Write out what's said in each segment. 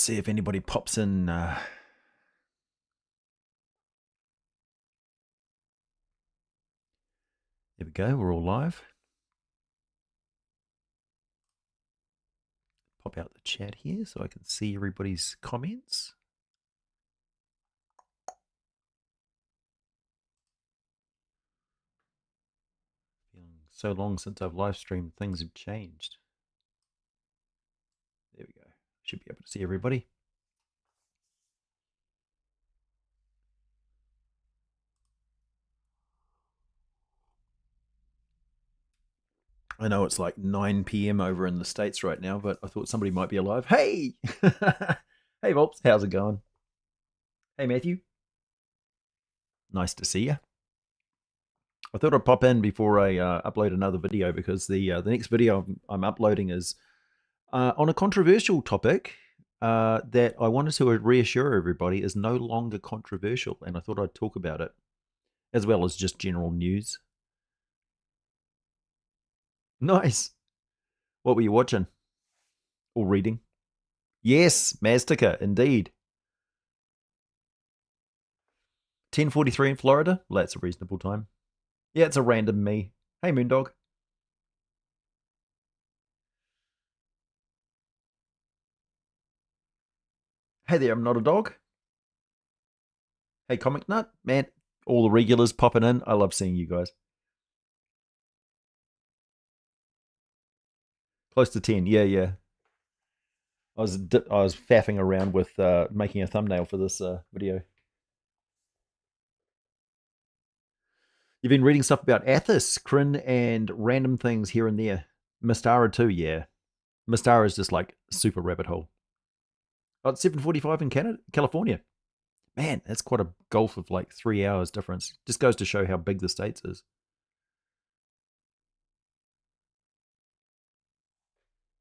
see if anybody pops in. There we go. We're all live. Pop out the chat here so I can see everybody's comments. Feeling so long since I've live streamed, things have changed. There we go. Should be able to see everybody. I know it's like 9 p.m. over in the States right now, but I thought somebody might be alive. Hey! Hey, Volps. How's it going? Hey, Matthew. Nice to see you. I thought I'd pop in before I upload another video because the next video I'm uploading is on a controversial topic that I wanted to reassure everybody is no longer controversial, and I thought I'd talk about it, as well as just general news. Nice. What were you watching? Or reading? Yes, Maztica, indeed. 10:43 in Florida? Well, that's a reasonable time. Yeah, it's a random me. Hey, Moondog. Hey there, I'm not a dog. Hey, Comic Nut. Man, all the regulars popping in. I love seeing you guys. Close to 10. Yeah. I was faffing around with making a thumbnail for this video. You've been reading stuff about Athos, Kryn, and random things here and there. Mystara too, yeah. Mystara is just like super rabbit hole. Oh, it's 7:45 in California. Man, that's quite a gulf of like 3 hours difference. Just goes to show how big the States is.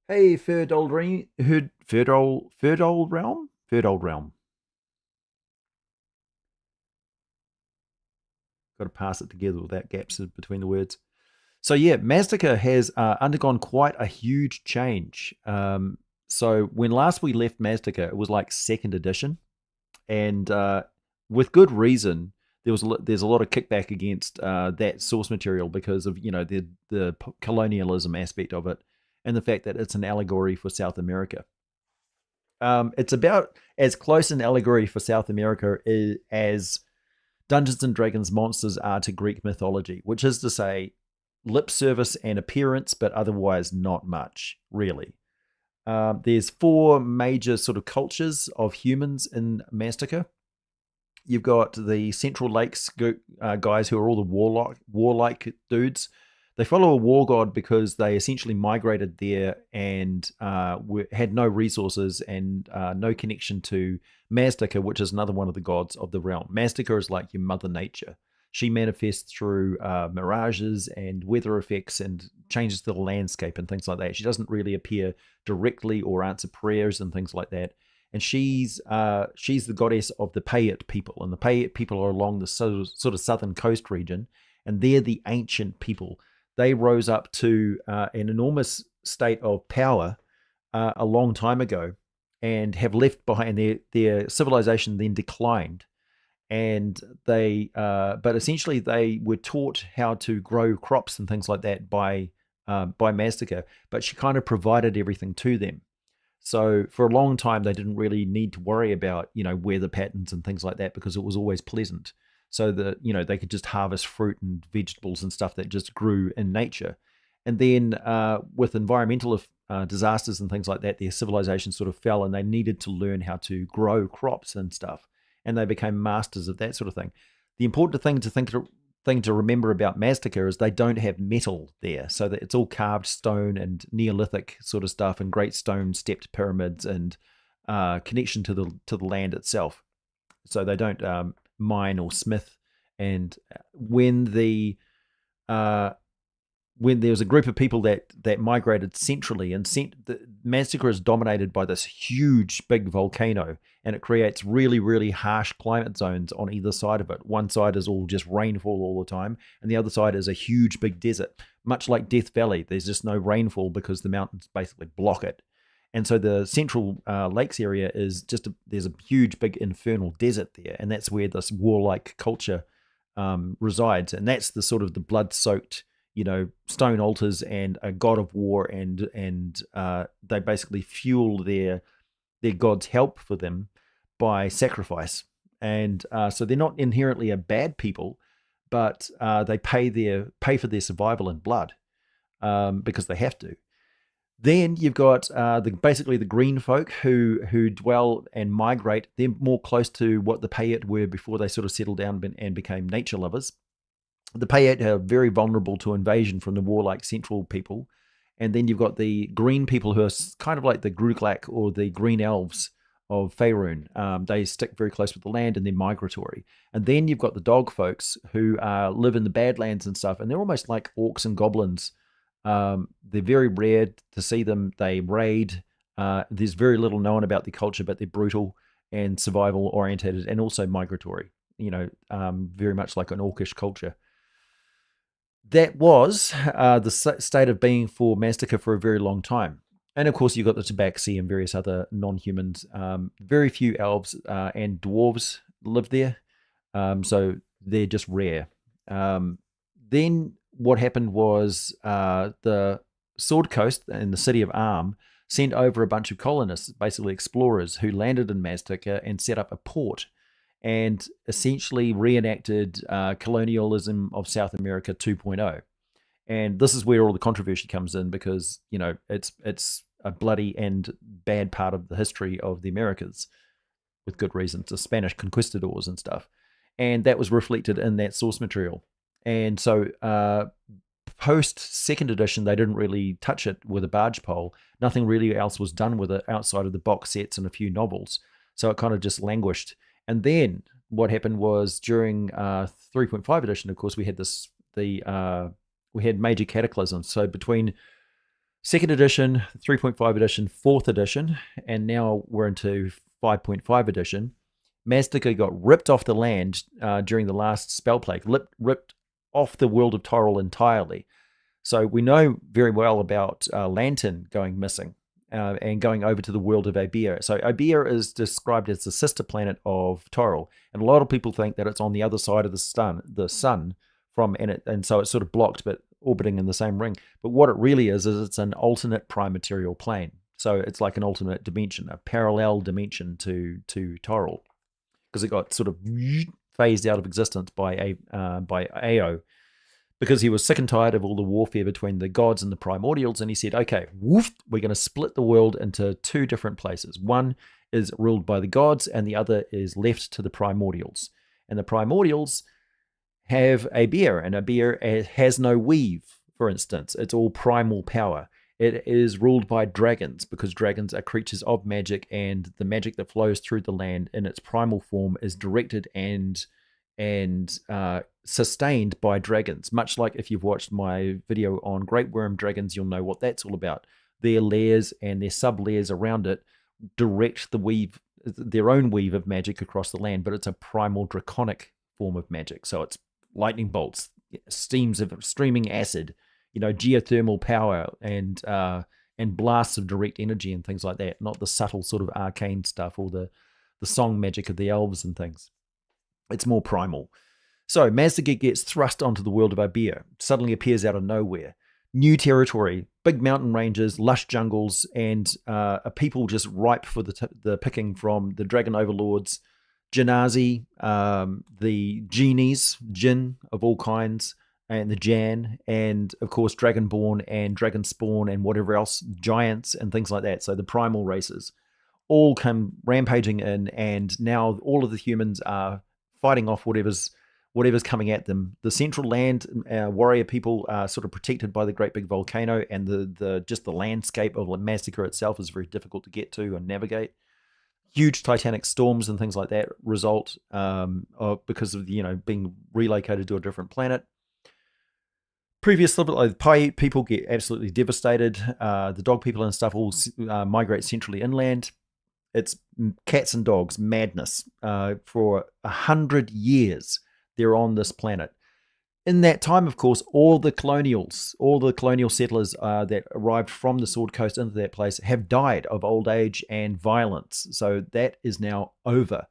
Hey, Third Old Realm? Third Old Realm. Got to pass it together without gaps between the words. So yeah, Maztica has undergone quite a huge change. So when last we left Maztica, it was like second edition, and with good reason. There's a lot of kickback against that source material because of the colonialism aspect of it, and the fact that it's an allegory for South America. It's about as close an allegory for South America as Dungeons and Dragons monsters are to Greek mythology, which is to say, lip service and appearance, but otherwise not much, really. There's 4 major sort of cultures of humans in Maztica. You've got the Central Lakes guys who are all the warlike dudes. They follow a war god because they essentially migrated there and had no resources and no connection to Maztica, which is another one of the gods of the realm. Maztica is like your mother nature. She manifests through mirages and weather effects and changes the landscape and things like that. She doesn't really appear directly or answer prayers and things like that. And she's the goddess of the Pickett people, and the Pickett people are along the sort of southern coast region, and they're the ancient people. They rose up to an enormous state of power a long time ago, and have left behind their civilization. Then declined, and but essentially they were taught how to grow crops and things like that by Maztica, but she kind of provided everything to them. So for a long time, they didn't really need to worry about, weather patterns and things like that because it was always pleasant. So that, they could just harvest fruit and vegetables and stuff that just grew in nature. And then with environmental disasters and things like that, their civilization sort of fell and they needed to learn how to grow crops and stuff. And they became masters of that sort of thing. The important thing to remember about Maztica is they don't have metal there, so that it's all carved stone and Neolithic sort of stuff, and great stone stepped pyramids and connection to the land itself. So they don't mine or smith. And when there was a group of people that migrated centrally, and Maztica is dominated by this huge big volcano, and it creates really, really harsh climate zones on either side of it. One side is all just rainfall all the time, and the other side is a huge big desert. Much like Death Valley, there's just no rainfall because the mountains basically block it. And so the central lakes area is there's a huge, big infernal desert there, and that's where this warlike culture resides, and that's the sort of the blood-soaked, stone altars and a god of war, and they basically fuel their god's help for them by sacrifice, and so they're not inherently a bad people, but they pay for their survival in blood because they have to. Then you've got basically the green folk who dwell and migrate. They're more close to what the Pickett were before they sort of settled down and became nature lovers. The Pickett are very vulnerable to invasion from the warlike central people. And then you've got the green people who are kind of like the Gruglak or the green elves of Faerun. They stick very close with the land and they're migratory. And then you've got the dog folks who live in the Badlands and stuff, and they're almost like orcs and goblins. They're very rare to see them. They raid. There's very little known about their culture, but they're brutal and survival orientated and also migratory, very much like an orcish culture. That was the state of being for Mazdaca for a very long time. And of course, you've got the Tabaxi and various other non-humans. Very few elves and dwarves live there. So they're just rare. Then what happened was the Sword Coast and the city of Arm sent over a bunch of colonists, basically explorers, who landed in Mazdaca and set up a port and essentially reenacted colonialism of South America 2.0. And this is where all the controversy comes in because, it's a bloody and bad part of the history of the Americas with good reasons, the Spanish conquistadors and stuff. And that was reflected in that source material. And so post second edition, they didn't really touch it with a barge pole. Nothing really else was done with it outside of the box sets and a few novels. So it kind of just languished. And then what happened was during 3.5 edition, of course, we had we had major cataclysms. So between second edition, 3.5 edition, fourth edition, and now we're into 5.5 edition, Mazdaca got ripped off the land during the last spell plague, ripped off the world of Toril entirely. So we know very well about Lantern going missing and going over to the world of Abir. So Abir is described as the sister planet of Toril, and a lot of people think that it's on the other side of the sun and so it's sort of blocked but orbiting in the same ring. But what it really is it's an alternate prime material plane. So it's like an alternate dimension, a parallel dimension to Toril, because it got sort of phased out of existence by Ao, because he was sick and tired of all the warfare between the gods and the primordials, and he said, okay, woof, we're going to split the world into two different places. One is ruled by the gods, and the other is left to the primordials. And the primordials have Abir, and Abir has no weave, for instance. It's all primal power. It is ruled by dragons, because dragons are creatures of magic, and the magic that flows through the land in its primal form is directed and sustained by dragons. Much like if you've watched my video on great worm dragons, you'll know what that's all about. Their layers and their sub-layers around it direct their own weave of magic across the land, but it's a primal draconic form of magic. So it's lightning bolts, steams of streaming acid, geothermal power, and blasts of direct energy and things like that, not the subtle sort of arcane stuff or the song magic of the elves and things. It's more primal. So Mazdaca gets thrust onto the world of Abir, suddenly appears out of nowhere. New territory, big mountain ranges, lush jungles, and a people just ripe for the picking from the dragon overlords, Janazi, the genies, jinn of all kinds, and the Jan, and of course Dragonborn and Dragonspawn and whatever else, giants and things like that. So the primal races all come rampaging in, and now all of the humans are fighting off whatever's coming at them. The central land warrior people are sort of protected by the great big volcano, and the landscape of Mazdaca itself is very difficult to get to and navigate. Huge titanic storms and things like that result because of being relocated to a different planet. Previously, the Piute people get absolutely devastated. The dog people and stuff all migrate centrally inland. It's cats and dogs madness. For 100 years, they're on this planet. in that time, of course, all the colonial settlers that arrived from the Sword Coast into that place have died of old age and violence. So that is now over.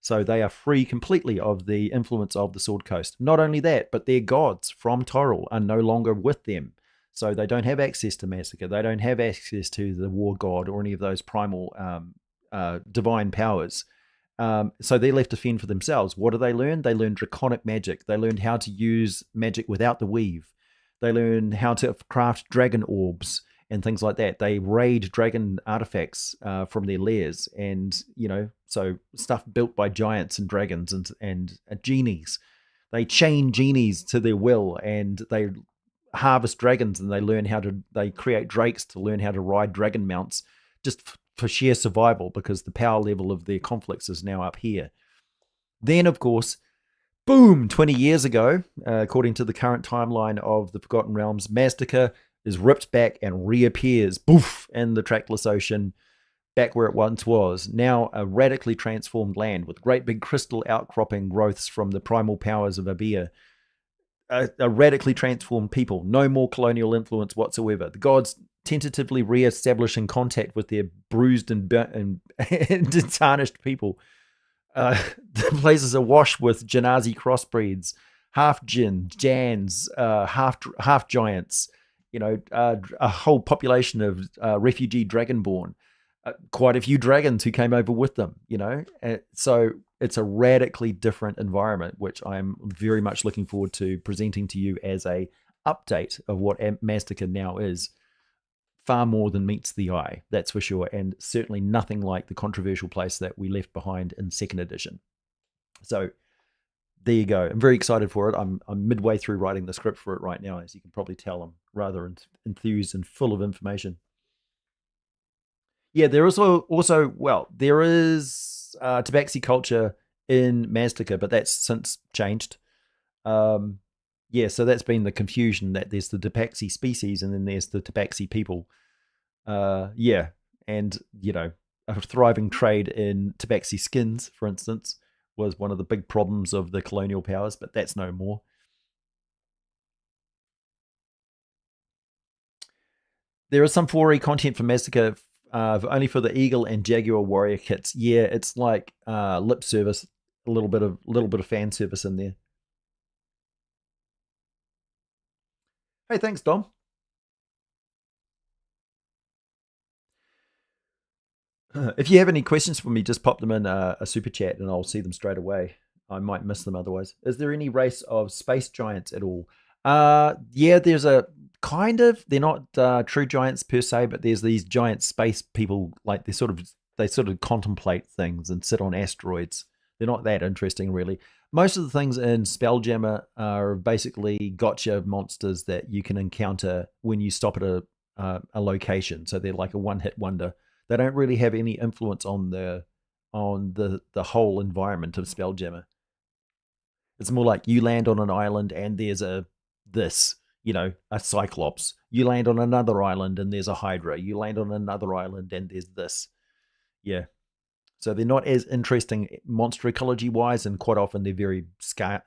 So they are free completely of the influence of the Sword Coast. Not only that, but their gods from Toril are no longer with them. So they don't have access to Massacre. They don't have access to the War God or any of those primal divine powers. So they're left to fend for themselves. What do they learn? They learn draconic magic. They learned how to use magic without the weave. They learn how to craft dragon orbs and things like that. They raid dragon artifacts from their lairs, and so stuff built by giants and dragons and genies. They chain genies to their will, and they harvest dragons, and they create drakes to learn how to ride dragon mounts, just for sheer survival, because the power level of their conflicts is now up here. Then, of course, boom, 20 years ago, according to the current timeline of the Forgotten Realms, Mazdaca is ripped back and reappears, boof, in the trackless ocean, back where it once was. Now a radically transformed land with great big crystal outcropping growths from the primal powers of Abir. A radically transformed people, no more colonial influence whatsoever. The gods tentatively re-establishing contact with their bruised and tarnished people. The place is awash with Janazi crossbreeds, half Jinn, Jans, half giants. A whole population of refugee dragonborn. Quite a few dragons who came over with them. So it's a radically different environment, which I'm very much looking forward to presenting to you as a update of what Mazdaca now is. Far more than meets the eye, that's for sure, and certainly nothing like the controversial place that we left behind in second edition. So there you go. I'm very excited for it. I'm midway through writing the script for it right now, as you can probably tell. I'm rather enthused and full of information. Yeah, there is there is tabaxi culture in Mazdaca, but that's since changed. So that's been the confusion, that there's the tabaxi species and then there's the tabaxi people. And a thriving trade in tabaxi skins, for instance, was one of the big problems of the colonial powers, but that's no more. There is some 4E content for Mazdaca, only for the Eagle and Jaguar warrior kits. Yeah, it's like lip service, a little bit of fan service in there. Hey, thanks, Dom. If you have any questions for me, just pop them in a super chat and I'll see them straight away. I might miss them otherwise. Is there any race of space giants at all? Yeah, there's a kind of. They're not true giants per se, but there's these giant space people. Like they sort of contemplate things and sit on asteroids. They're not that interesting, really. Most of the things in Spelljammer are basically gotcha monsters that you can encounter when you stop at a location. So they're like a one-hit wonder. They don't really have any influence on the whole environment of Spelljammer. It's more like you land on an island and there's a cyclops. You land on another island and there's a hydra. You land on another island and there's this. Yeah. So they're not as interesting monster ecology wise, and quite often they're very scant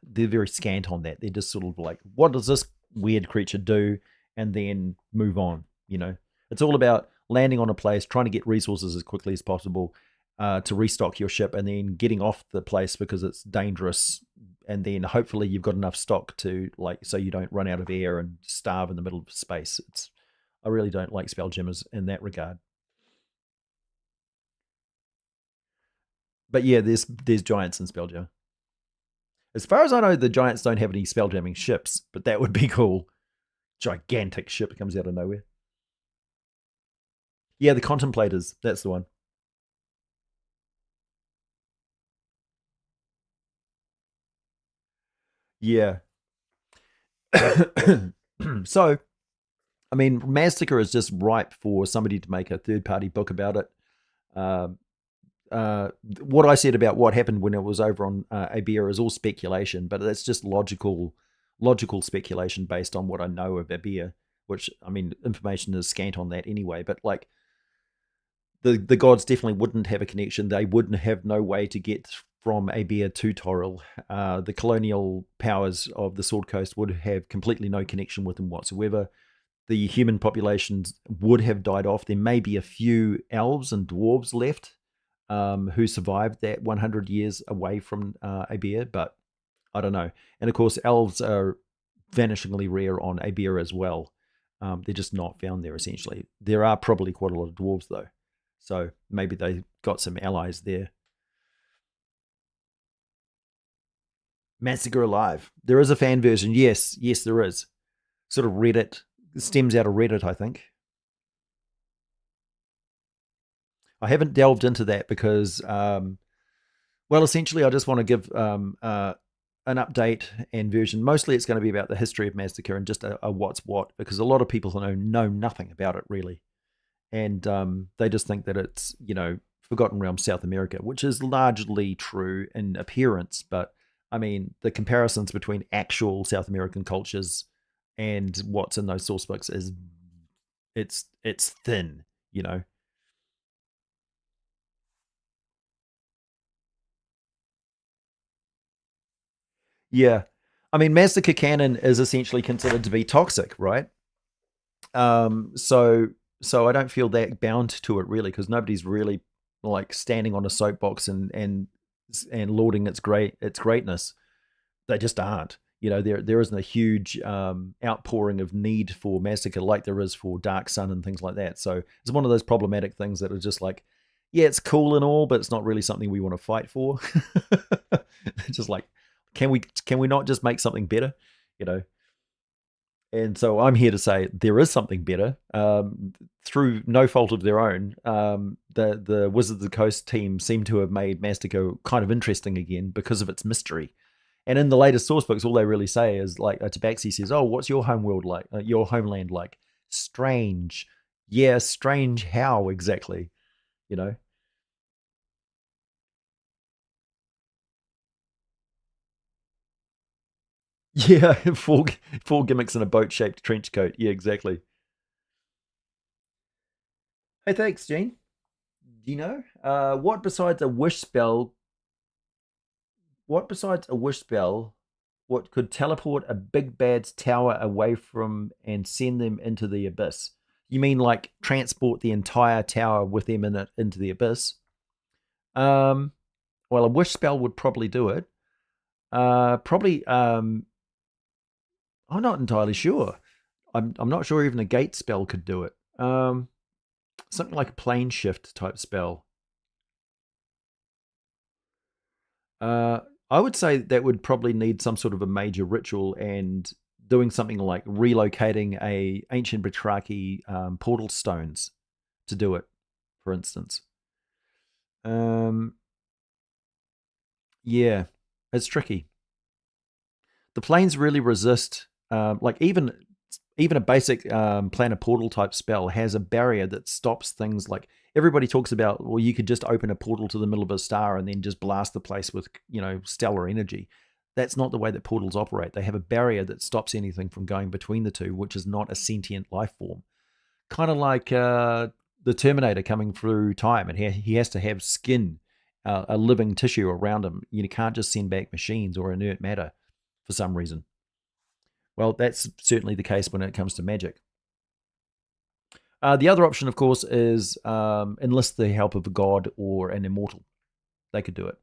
on that. They're just sort of like, what does this weird creature do, and then move on. It's all about landing on a place, trying to get resources as quickly as possible to restock your ship, and then getting off the place because it's dangerous. And then hopefully you've got enough stock to so you don't run out of air and starve in the middle of space. I really don't like Spelljammers in that regard. But yeah, there's giants in Spelljammer. As far as I know, the giants don't have any spelljamming ships, but that would be cool. Gigantic ship that comes out of nowhere. Yeah, the Contemplators. That's the one. Yeah. So, I mean, Mazdaca is just ripe for somebody to make a third-party book about it. What I said about what happened when it was over on Abir is all speculation, but it's just logical speculation based on what I know of Abir, which, I mean, information is scant on that anyway. But the gods definitely wouldn't have a connection. They wouldn't have no way to get from Abia to Toril, the colonial powers of the Sword Coast would have completely no connection with them whatsoever. The human populations would have died off. There may be a few elves and dwarves left who survived that 100 years away from Abia, but I don't know. And of course, elves are vanishingly rare on Abia as well. They're just not found there, essentially. There are probably quite a lot of dwarves, though. So maybe they got some allies there. Massacre Alive. There is a fan version. Yes, yes, there is. Sort of Reddit. It stems out of Reddit, I think. I haven't delved into that because, well, essentially, I just want to give an update and version. Mostly, it's going to be about the history of Massacre and just a what's what, because a lot of people know nothing about it really, and they just think that it's Forgotten Realms South America, which is largely true in appearance, but I mean the comparisons between actual South American cultures and what's in those source books is it's thin, you know. Yeah. I mean, Massacre canon is essentially considered to be toxic, right? So I don't feel that bound to it really, because nobody's really like standing on a soapbox and lauding its greatness. They just aren't. There isn't a huge outpouring of need for Massacre like there is for Dark Sun and things like that. So it's one of those problematic things that are just like, yeah, it's cool and all, but it's not really something we want to fight for. It's just like, can we not just make something better? You know. And so I'm here to say there is something better through no fault of their own. The Wizards of the Coast team seem to have made Mastico kind of interesting again because of its mystery. And in the latest source books, all they really say is like Tabaxi says, "Oh, what's your home world like? Your homeland like? Strange. Yeah, strange. How exactly? You know? Yeah, four gimmicks in a boat shaped trench coat. Yeah, exactly. Hey, thanks, Gene. Do you know what besides a wish spell? What besides a wish spell? What could teleport a big bad's tower away from and send them into the abyss? You mean like transport the entire tower with them in it into the abyss? Um, well, a wish spell would probably do it. Probably. I'm not entirely sure. I'm not sure even a gate spell could do it. Something like a plane shift type spell. Uh, I would say that would probably need some sort of a major ritual and doing something like relocating a ancient Batraki portal stones to do it, for instance. Um, yeah, it's tricky. The planes really resist, like even a basic planar portal type spell has a barrier that stops things like everybody talks about. Well, you could just open a portal to the middle of a star and then just blast the place with stellar energy. That's not the way that portals operate. They have a barrier that stops anything from going between the two, which is not a sentient life form. Kind of like the Terminator coming through time, and he has to have skin, a living tissue around him. You can't just send back machines or inert matter for some reason. Well, that's certainly the case when it comes to magic. The other option, of course, is enlist the help of a god or an immortal. They could do it.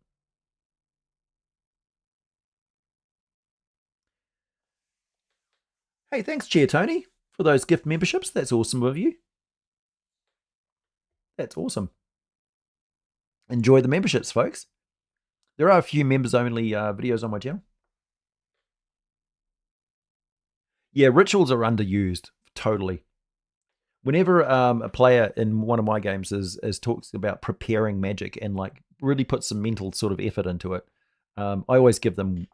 Hey, thanks, Chair Tony, for those gift memberships. That's awesome of you. That's awesome. Enjoy the memberships, folks. There are a few members only videos on my channel. Yeah, rituals are underused totally. Whenever a player in one of my games is talks about preparing magic and like really put some mental sort of effort into it, I always give them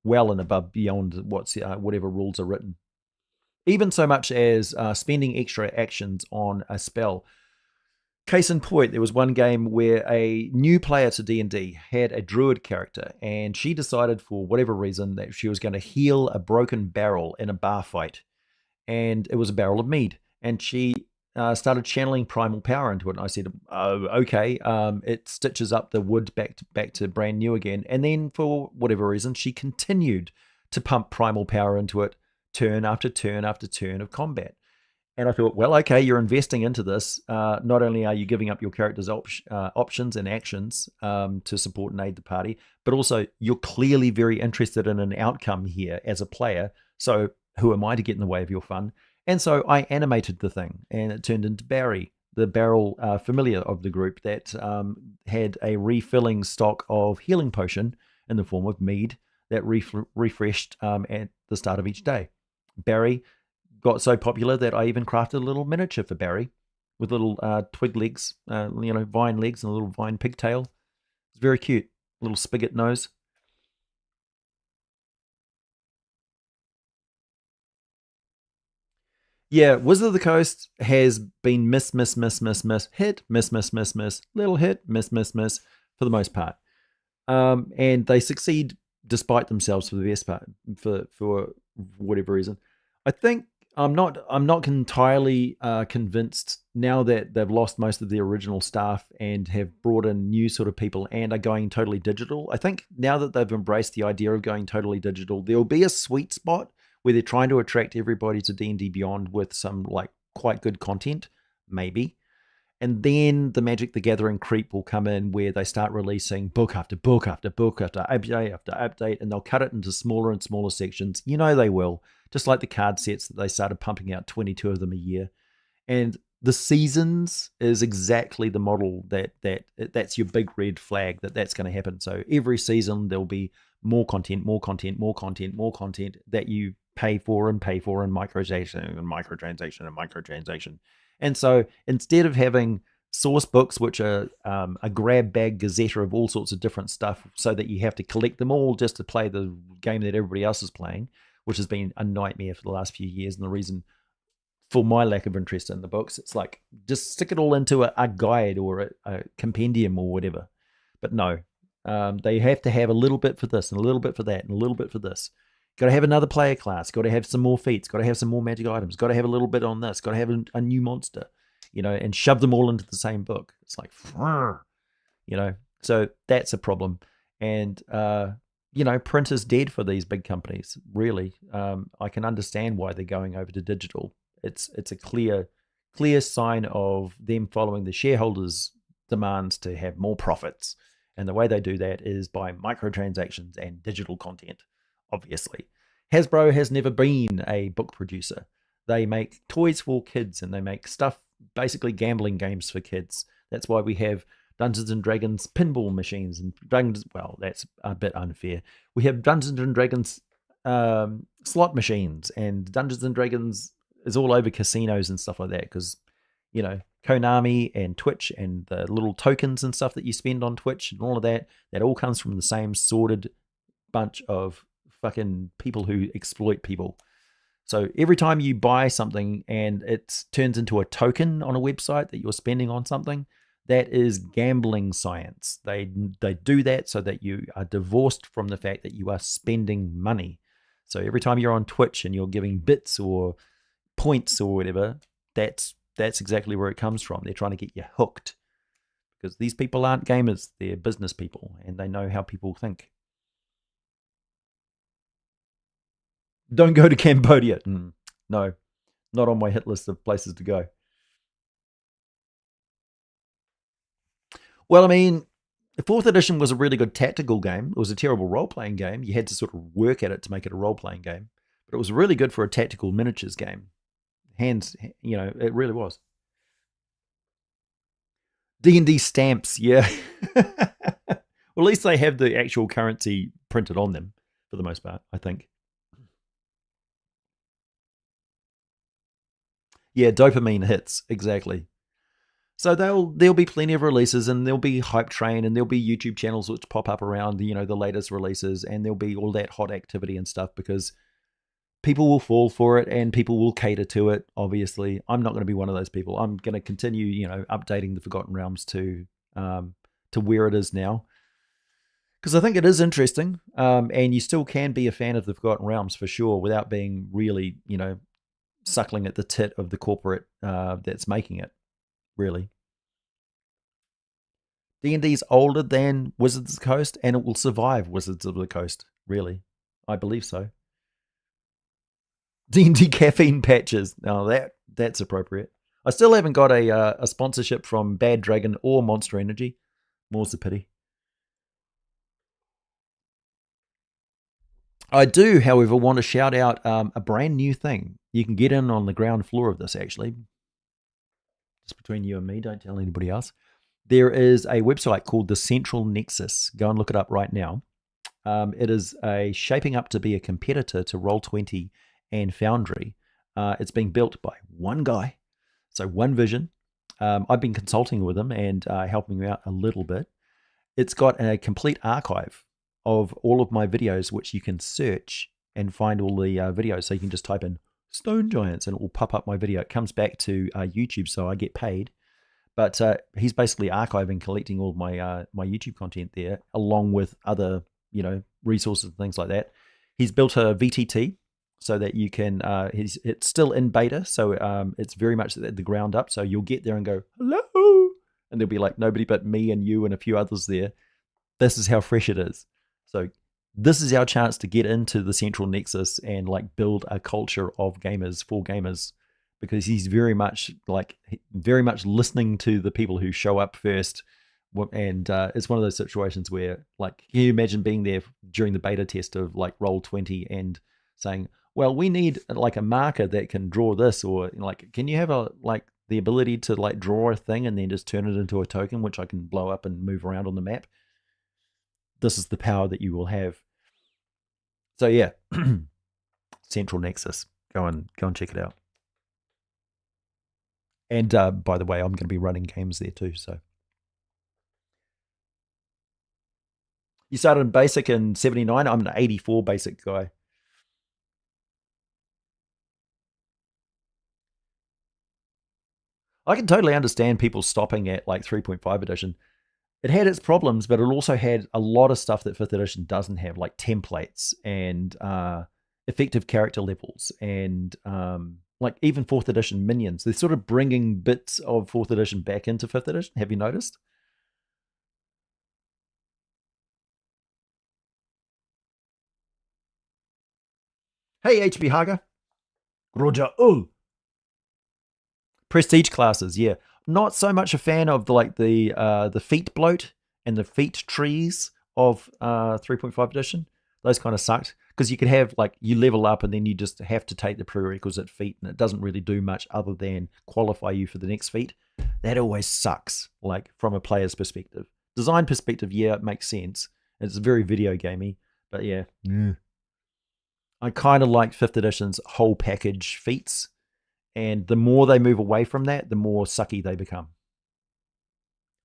well and above beyond what's whatever rules are written. Even so much as spending extra actions on a spell. Case in point, there was one game where a new player to D&D had a druid character, and she decided for whatever reason that she was going to heal a broken barrel in a bar fight, and it was a barrel of mead, and she started channeling primal power into it. And I said, "Oh, okay." It stitches up the wood back to brand new again. And then for whatever reason, she continued to pump primal power into it, turn after turn after turn of combat. And I thought, well, okay, you're investing into this. Not only are you giving up your character's options and actions to support and aid the party, but also you're clearly very interested in an outcome here as a player. So who am I to get in the way of your fun? And so I animated the thing, and it turned into Barry, the barrel familiar of the group that had a refilling stock of healing potion in the form of mead that refreshed at the start of each day. Barry got so popular that I even crafted a little miniature for Barry with little twig legs, vine legs and a little vine pigtail. It's very cute. Little spigot nose. Yeah, Wizard of the Coast has been hit, little hit, miss for the most part. And they succeed despite themselves for the best part, for whatever reason. I think I'm not entirely convinced now that they've lost most of the original staff and have brought in new sort of people and are going totally digital. I think now that they've embraced the idea of going totally digital, there'll be a sweet spot where they're trying to attract everybody to D&D Beyond with some like quite good content, maybe. And then the Magic the Gathering creep will come in where they start releasing book after book after book after update, and they'll cut it into smaller and smaller sections. You know they will, just like the card sets that they started pumping out 22 of them a year. And the seasons is exactly the model that's your big red flag that's going to happen. So every season there'll be more content, more content, more content, more content that you pay for and microtransaction and microtransaction and microtransaction. And so instead of having source books, which are a grab bag gazetteer of all sorts of different stuff, so that you have to collect them all just to play the game that everybody else is playing, which has been a nightmare for the last few years. And the reason for my lack of interest in the books, it's like just stick it all into a guide or a compendium or whatever. But no, they have to have a little bit for this and a little bit for that and a little bit for this. Got to have another player class. Got to have some more feats. Got to have some more magic items. Got to have a little bit on this. Got to have a new monster, and shove them all into the same book. It's like, so that's a problem. And, print is dead for these big companies, really. I can understand why they're going over to digital. It's a clear sign of them following the shareholders' demands to have more profits. And the way they do that is by microtransactions and digital content. Obviously, Hasbro has never been a book producer. They make toys for kids and they make stuff, basically gambling games for kids. That's why we have Dungeons and Dragons pinball machines and Dragons. Well, that's a bit unfair. We have Dungeons and Dragons slot machines, and Dungeons and Dragons is all over casinos and stuff like that because, Konami and Twitch and the little tokens and stuff that you spend on Twitch and all of that all comes from the same sordid bunch of fucking people who exploit people. So every time you buy something and it turns into a token on a website that you're spending on something, that is gambling science. They do that so that you are divorced from the fact that you are spending money. So every time you're on Twitch and you're giving bits or points or whatever, that's exactly where it comes from. They're trying to get you hooked because these people aren't gamers. They're business people and they know how people think. Don't go to Cambodia. No, not on my hit list of places to go. Well, I mean, the fourth edition was a really good tactical game. It was a terrible role-playing game. You had to sort of work at it to make it a role-playing game. But it was really good for a tactical miniatures game. It really was. D&D stamps, yeah. Well, at least they have the actual currency printed on them for the most part, I think. Yeah, dopamine hits, exactly. So there'll be plenty of releases, and there'll be hype train, and there'll be YouTube channels which pop up around the latest releases, and there'll be all that hot activity and stuff because people will fall for it and people will cater to it. Obviously, I'm not going to be one of those people. I'm going to continue, updating the Forgotten Realms to where it is now because I think it is interesting, and you still can be a fan of the Forgotten Realms for sure without being really, suckling at the tit of the corporate that's making it. Really, D&D's older than Wizards of the Coast, and it will survive Wizards of the Coast. Really, I believe so. D&D caffeine patches. Now that's appropriate. I still haven't got a sponsorship from Bad Dragon or Monster Energy. More's the pity. I do, however, want to shout out a brand new thing. You can get in on the ground floor of this, actually. Just between you and me, don't tell anybody else. There is a website called the Central Nexus. Go and look it up right now. It is shaping up to be a competitor to Roll20 and Foundry. It's being built by one guy, so one vision. I've been consulting with him and helping him out a little bit. It's got a complete archive of all of my videos, which you can search and find all the videos. So you can just type in Stone Giants and it will pop up my video. It comes back to YouTube, so I get paid. But he's basically archiving, collecting all of my my YouTube content there, along with other resources and things like that. He's built a VTT so that you can. It's still in beta, so it's very much the ground up. So you'll get there and go hello, and there'll be like nobody but me and you and a few others there. This is how fresh it is. So this is our chance to get into the Central Nexus and like build a culture of gamers for gamers, because he's very much listening to the people who show up first. And it's one of those situations where, like, can you imagine being there during the beta test of like Roll20 and saying, well, we need like a marker that can draw this, or like, can you have the ability to like draw a thing and then just turn it into a token which I can blow up and move around on the map? This is the power that you will have. So yeah, Central Nexus. Go and check it out. And by the way, I'm going to be running games there too. So you started in basic in '79. I'm an '84 basic guy. I can totally understand people stopping at like 3.5 edition. It had its problems, but it also had a lot of stuff that 5th edition doesn't have, like templates and effective character levels, and like even 4th edition minions. They're sort of bringing bits of 4th edition back into 5th edition. Have you noticed? Hey, HB Haga. Roger. Oh, prestige classes, yeah. Not so much a fan of the feet bloat and the feet trees of 3.5 edition. Those kind of sucked, because you could have like you level up and then you just have to take the prerequisite feat, and it doesn't really do much other than qualify you for the next feat. That always sucks, like from a player's perspective. Design perspective, yeah, it makes sense. It's very video gamey, but yeah. I kind of like 5th edition's whole package feats, and the more they move away from that, the more sucky they become.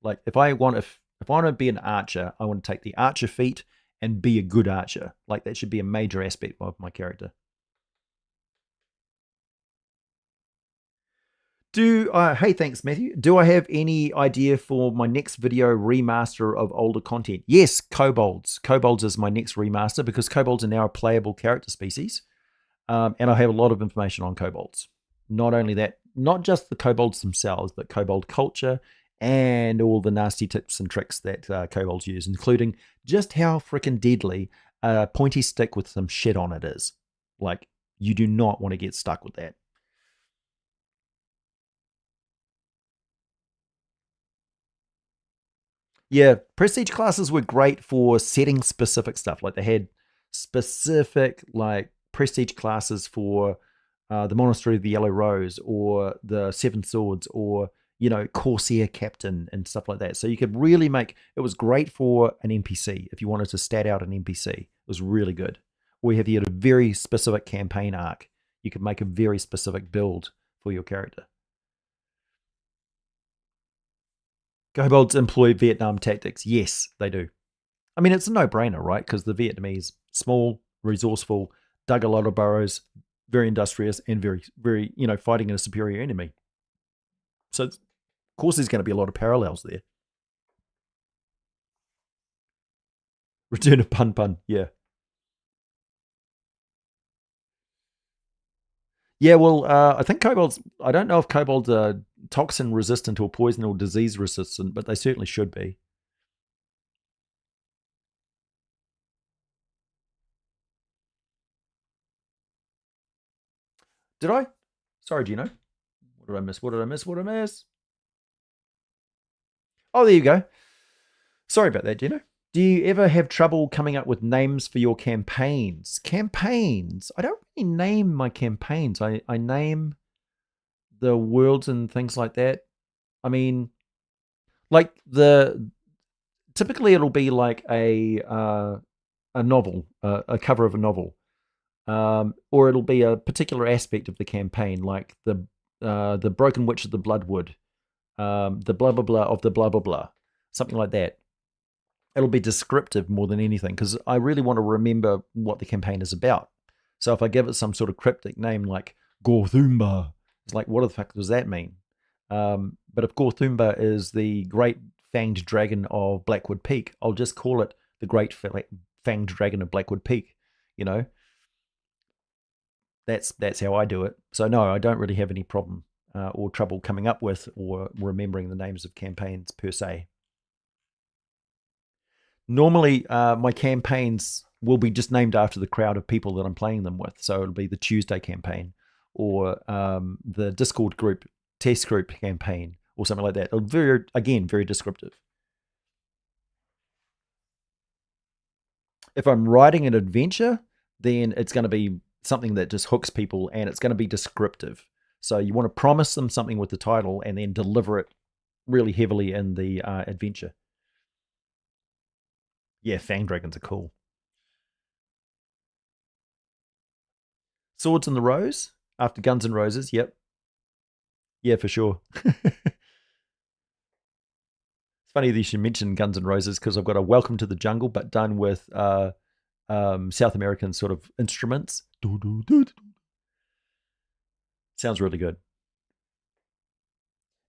Like if I want to be an archer, I want to take the archer feat and be a good archer. Like that should be a major aspect of my character. Hey, thanks, Matthew. Do I have any idea for my next video remaster of older content? Yes, kobolds. Kobolds is my next remaster, because kobolds are now a playable character species, and I have a lot of information on kobolds. Not only that, not just the kobolds themselves, but kobold culture and all the nasty tips and tricks that kobolds use, including just how freaking deadly a pointy stick with some shit on it is. Like, you do not want to get stuck with that. Yeah, prestige classes were great for setting specific stuff. Like they had specific like prestige classes for the Monastery of the Yellow Rose or the Seven Swords, or Corsair Captain and stuff like that. So you could really make it was great for an NPC if you wanted to stat out an NPC. It was really good. Or you had a very specific campaign arc. You could make a very specific build for your character. Kobolds employ Vietnam tactics. Yes, they do. I mean, it's a no-brainer, right? Because the Vietnamese, small, resourceful, dug a lot of burrows, very industrious, and very, very, fighting a superior enemy. So, of course, there's going to be a lot of parallels there. Return of Pun Pun, yeah. Yeah, well, I think kobolds. I don't know if kobolds are toxin resistant or poison or disease resistant, but they certainly should be. Did I? Sorry, do you know? What did I miss? What did I miss? What did I miss? Oh, there you go. Sorry about that, Gino. Do you ever have trouble coming up with names for your campaigns? Campaigns? I don't really name my campaigns. I name the worlds and things like that. I mean, like the typically it'll be like a novel, a cover of a novel, or it'll be a particular aspect of the campaign, like the Broken Witch of the Bloodwood, the blah blah blah of the blah blah blah, something like that. It'll be descriptive more than anything because I really want to remember what the campaign is about. So if I give it some sort of cryptic name like Gorthumba, it's like, what the fuck does that mean? But if Gorthumba is the great fanged dragon of Blackwood Peak, I'll just call it the great fanged dragon of Blackwood Peak. You know, that's how I do it. So no, I don't really have any problem or trouble coming up with or remembering the names of campaigns per se. Normally, my campaigns will be just named after the crowd of people that I'm playing them with. So it'll be the Tuesday campaign or the Discord group test group campaign or something like that. Very again, very descriptive. If I'm writing an adventure, then it's going to be something that just hooks people and it's going to be descriptive. So you want to promise them something with the title and then deliver it really heavily in the adventure. Yeah, Fang Dragons are cool. Swords in the Rose after Guns and Roses. Yep. Yeah, for sure. It's funny that you should mention Guns N' Roses because I've got a Welcome to the Jungle, but done with South American sort of instruments. Sounds really good.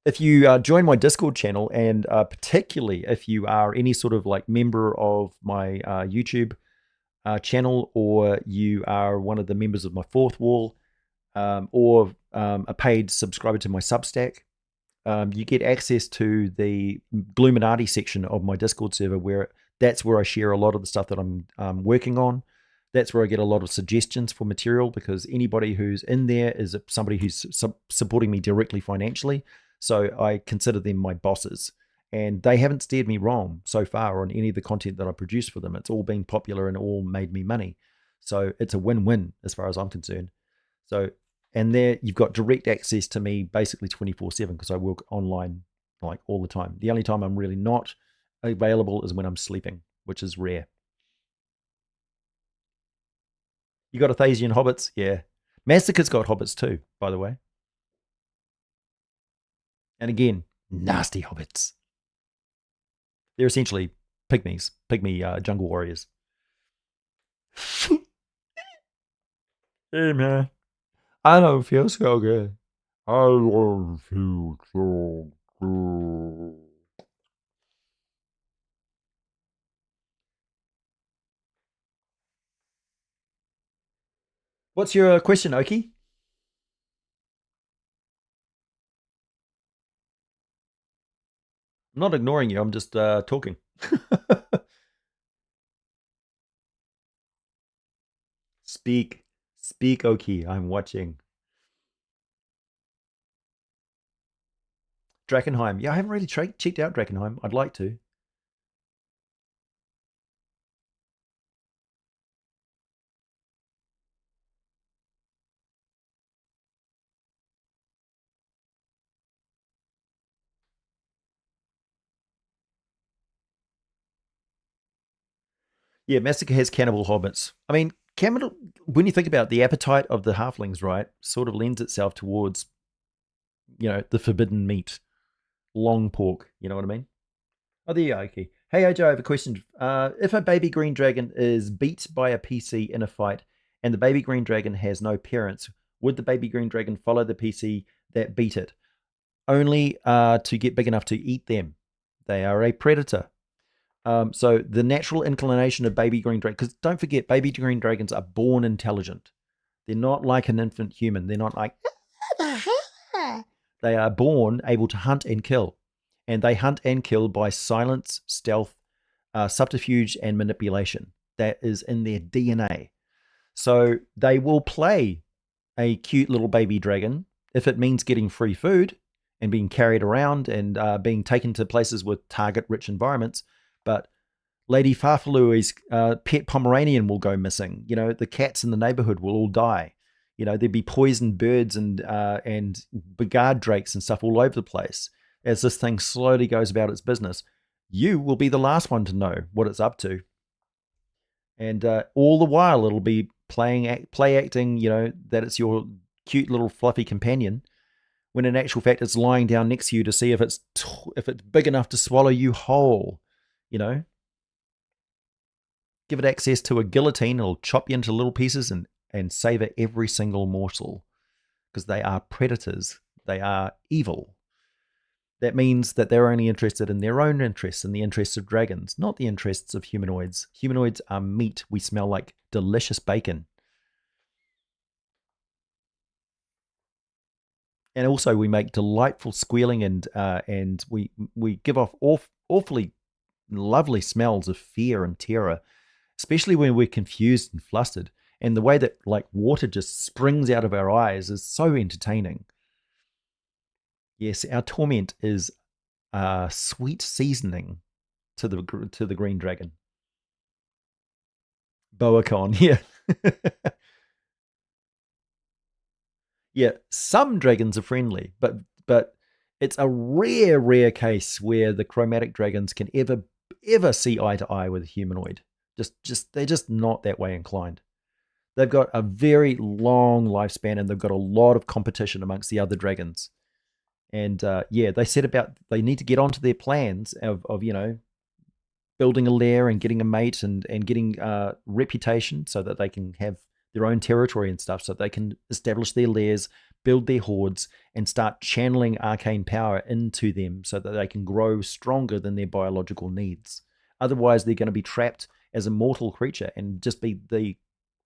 If you join my Discord channel, and particularly if you are any sort of like member of my YouTube channel, or you are one of the members of my Fourth Wall, or a paid subscriber to my Substack, you get access to the Gluminati section of my Discord server, where that's where I share a lot of the stuff that I'm working on. That's where I get a lot of suggestions for material because anybody who's in there is somebody who's supporting me directly financially. So I consider them my bosses. And they haven't steered me wrong so far on any of the content that I produce for them. It's all been popular and all made me money. So it's a win-win as far as I'm concerned. So, and there you've got direct access to me basically 24/7 because I work online like all the time. The only time I'm really not available is when I'm sleeping, which is rare. You got Athasian hobbits? Yeah. Massacre's got hobbits too, by the way. And again, nasty hobbits. They're essentially pygmies, pygmy jungle warriors. Hey man, I don't feel so good. I don't feel so good. What's your question, Oki? I'm not ignoring you. I'm just talking. Speak, speak, Oki. I'm watching. Drakenheim. Yeah, I haven't really checked out Drakenheim. I'd like to. Yeah, Massacre has cannibal hobbits. I mean, cannibal. When you think about it, the appetite of the halflings, right, sort of lends itself towards the forbidden meat, long pork. You know what I mean? Oh, there you are. Okay. Hey, AJ, I have a question. If a baby green dragon is beat by a PC in a fight, and the baby green dragon has no parents, would the baby green dragon follow the PC that beat it, only to get big enough to eat them? They are a predator. So the natural inclination of baby green dragon, because don't forget, baby green dragons are born intelligent. They're not like an infant human. They're not like, they are born able to hunt and kill. And they hunt and kill by silence, stealth, subterfuge, and manipulation. That is in their DNA. So they will play a cute little baby dragon if it means getting free food and being carried around and being taken to places with target rich environments. But Lady Farfalui's pet Pomeranian will go missing. You know, the cats in the neighborhood will all die. You know, there'd be poisoned birds and begard drakes and stuff all over the place as this thing slowly goes about its business. You will be the last one to know what it's up to, and all the while it'll be play acting. You know that it's your cute little fluffy companion, when in actual fact it's lying down next to you to see if it's big enough to swallow you whole. You know, give it access to a guillotine, it'll chop you into little pieces and savor every single morsel, because they are predators. They are evil. That means that they're only interested in their own interests and the interests of dragons, not the interests of humanoids. Humanoids are meat. We smell like delicious bacon. And also we make delightful squealing, and we give off awfully lovely smells of fear and terror, especially when we're confused and flustered. And the way that like water just springs out of our eyes is so entertaining. Yes, our torment is sweet seasoning to the green dragon. Boacon, yeah. Yeah, some dragons are friendly, but it's a rare case where the chromatic dragons can ever see eye to eye with a humanoid. Just they're just not that way inclined. They've got a very long lifespan, and they've got a lot of competition amongst the other dragons. And yeah, they need to get onto their plans of building a lair and getting a mate and getting reputation, so that they can have their own territory and stuff, so they can establish their lairs, build their hordes, and start channeling arcane power into them so that they can grow stronger than their biological needs. Otherwise, they're going to be trapped as a mortal creature and just be the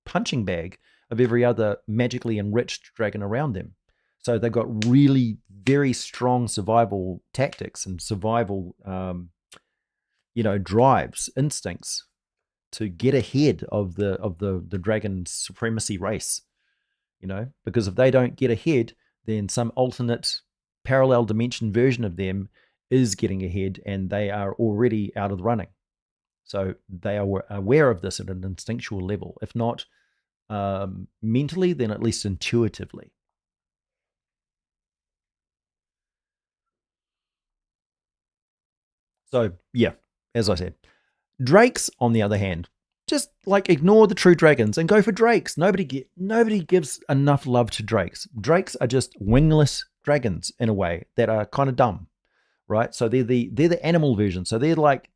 punching bag of every other magically enriched dragon around them. So they've got really very strong survival tactics and survival, drives, instincts to get ahead of the dragon supremacy race. Because if they don't get ahead, then some alternate parallel dimension version of them is getting ahead, and they are already out of the running. So they are aware of this at an instinctual level, if not mentally, then at least intuitively. So yeah, as I said, drakes, on the other hand, just like ignore the true dragons and go for drakes. Nobody gives enough love to drakes. Drakes are just wingless dragons in a way that are kind of dumb, right? So they're the animal version. So they're like,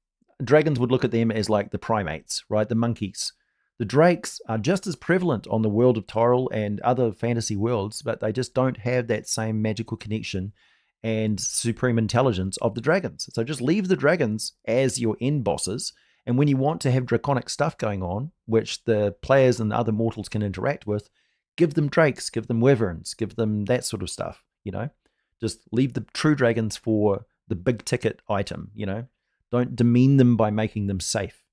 dragons would look at them as like the primates, right? The monkeys. The drakes are just as prevalent on the world of Tyrell and other fantasy worlds, but they just don't have that same magical connection and supreme intelligence of the dragons. So just leave the dragons as your end bosses. And when you want to have draconic stuff going on, which the players and other mortals can interact with, give them drakes, give them wyverns, give them that sort of stuff. Just leave the true dragons for the big ticket item. Don't demean them by making them safe.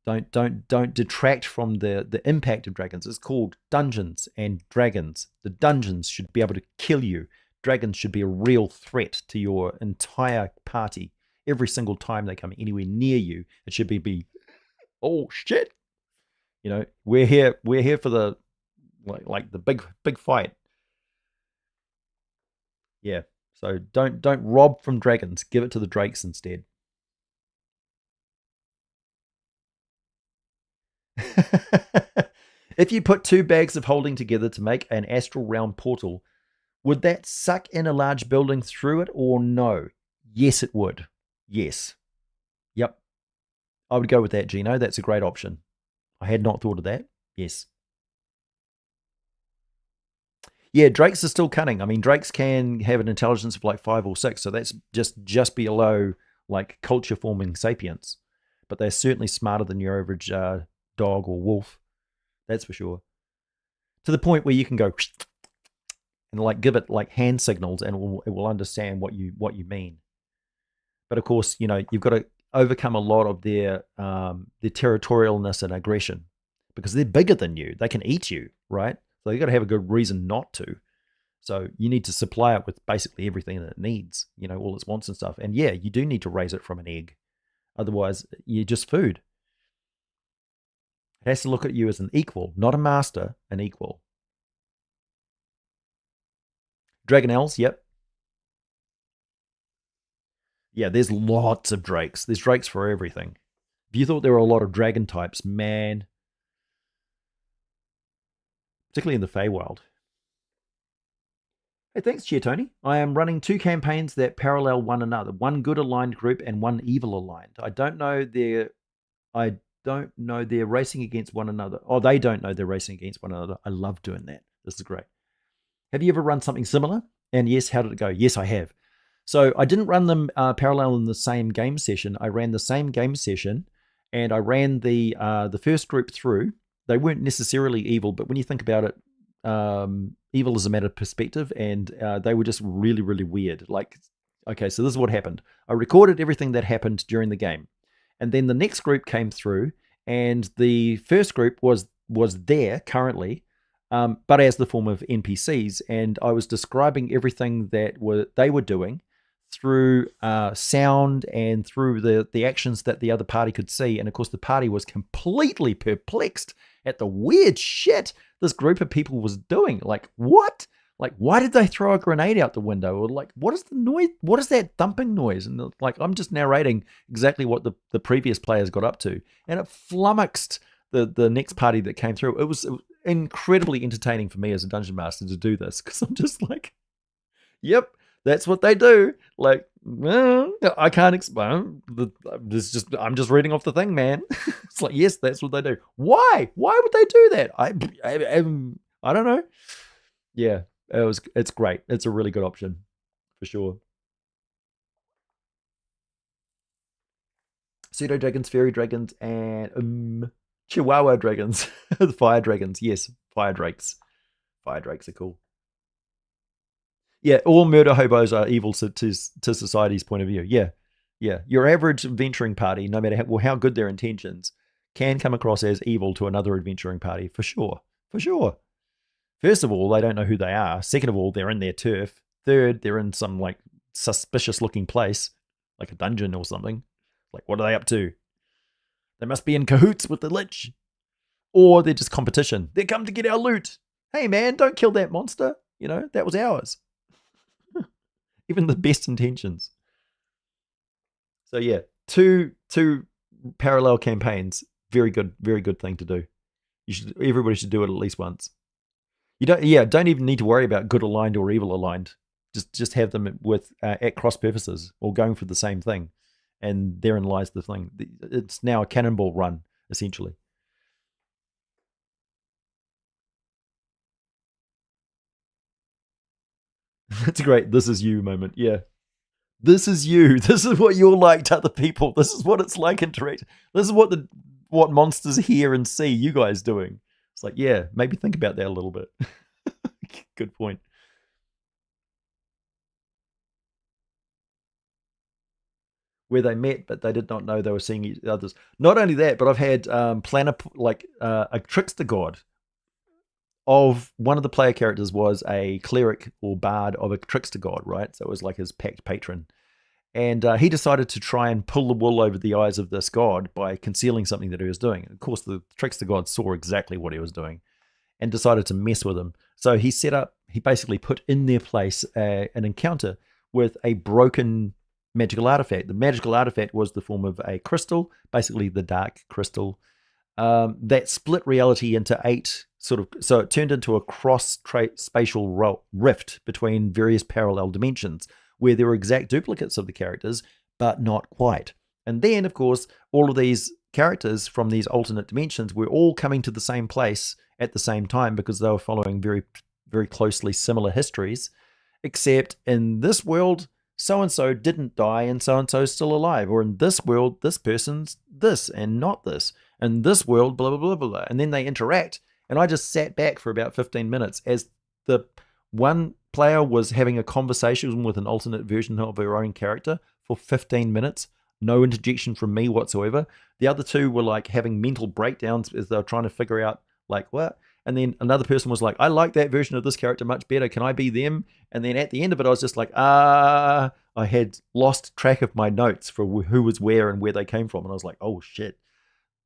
Don't detract from the impact of dragons. It's called Dungeons and Dragons. The dungeons should be able to kill you. Dragons should be a real threat to your entire party. Every single time they come anywhere near you, it should be oh shit. We're here for the like the big fight. Yeah. So don't rob from dragons. Give it to the drakes instead. If you put two bags of holding together to make an astral realm portal, would that suck in a large building through it or no? Yes, it would. Yes. Yep. I would go with that, Gino. That's a great option. I had not thought of that. Yes. Yeah, drakes are still cunning. I mean, drakes can have an intelligence of like 5 or 6, so that's just below like culture forming sapiens. But they're certainly smarter than your average dog or wolf. That's for sure. to the point where you can go and like give it like hand signals, and it will understand what you mean. But of course, you've got to overcome a lot of their territorialness and aggression, because they're bigger than you. They can eat you, right? So you've got to have a good reason not to. So you need to supply it with basically everything that it needs, all its wants and stuff. And yeah, you do need to raise it from an egg. Otherwise, you're just food. It has to look at you as an equal, not a master, an equal. Dragonelles, yep. Yeah, there's lots of drakes. There's drakes for everything. If you thought there were a lot of dragon types, man, particularly in the Feywild. Hey, thanks, Cheer Tony. I am running 2 campaigns that parallel one another. One good aligned group and one evil aligned. I don't know they're racing against one another. Oh, they don't know they're racing against one another. I love doing that. This is great. Have you ever run something similar? And yes, how did it go? Yes, I have. So I didn't run them parallel in the same game session. I ran the same game session, and I ran the first group through. They weren't necessarily evil, but when you think about it, evil is a matter of perspective, and they were just really, really weird. Like, okay, so this is what happened. I recorded everything that happened during the game, and then the next group came through, and the first group was there currently, but as the form of NPCs, and I was describing everything that they were doing through sound and through the actions that the other party could see. And of course, the party was completely perplexed at the weird shit this group of people was doing. Like, what? Like, why did they throw a grenade out the window? Or like, what is the noise? What is that thumping noise? And like, I'm just narrating exactly what the previous players got up to. And it flummoxed the next party that came through. It was incredibly entertaining for me as a dungeon master to do this, because I'm just like, yep, that's what they do. Like, I can't explain. I'm just reading off the thing, man. It's like, yes, that's what they do. Why? Why would they do that? I don't know. Yeah, it's great. It's a really good option for sure. Pseudo dragons, fairy dragons, and Chihuahua dragons. The fire dragons. Yes, fire drakes. Fire drakes are cool. Yeah, all murder hobos are evil to society's point of view. Yeah, yeah. Your average adventuring party, no matter how good their intentions, can come across as evil to another adventuring party, for sure. For sure. First of all, they don't know who they are. Second of all, they're in their turf. Third, they're in some like suspicious looking place, like a dungeon or something. Like, what are they up to? They must be in cahoots with the Lich. Or they're just competition. They come to get our loot. Hey man, don't kill that monster. That was ours. Even the best intentions. So yeah, two parallel campaigns. Very good thing to do. Everybody should do it at least once. You don't even need to worry about good aligned or evil aligned. Just have them with at cross purposes or going for the same thing, and therein lies the thing. It's now a cannonball run essentially. It's a great "this is you" moment. Yeah, this is you. This is what you're like to other people. This is what it's like interacting. This is what monsters hear and see you guys doing. It's like, yeah, maybe think about that a little bit. Good point. Where they met, but they did not know they were seeing each others. Not only that, but I've had a trickster god of one of the player characters was a cleric or bard of a trickster god, right? So it was like his pact patron. And he decided to try and pull the wool over the eyes of this god by concealing something that he was doing. Of course, the trickster god saw exactly what he was doing and decided to mess with him. So he basically put in their place an encounter with a broken magical artifact. The magical artifact was the form of a crystal, basically the dark crystal, that split reality into 8 so it turned into a cross-spatial rift between various parallel dimensions where there were exact duplicates of the characters, but not quite. And then, of course, all of these characters from these alternate dimensions were all coming to the same place at the same time because they were following very, very closely similar histories, except in this world, so-and-so didn't die and so-and-so is still alive. Or in this world, this person's this and not this. In this world, blah, blah, blah, blah. And then they interact And I just sat back for about 15 minutes as the one player was having a conversation with an alternate version of her own character for 15 minutes. No interjection from me whatsoever. The other two were like having mental breakdowns as they were trying to figure out like what. And then another person was like, I like that version of this character much better. Can I be them? And then at the end of it, I was just like, I had lost track of my notes for who was where and where they came from. And I was like, oh shit.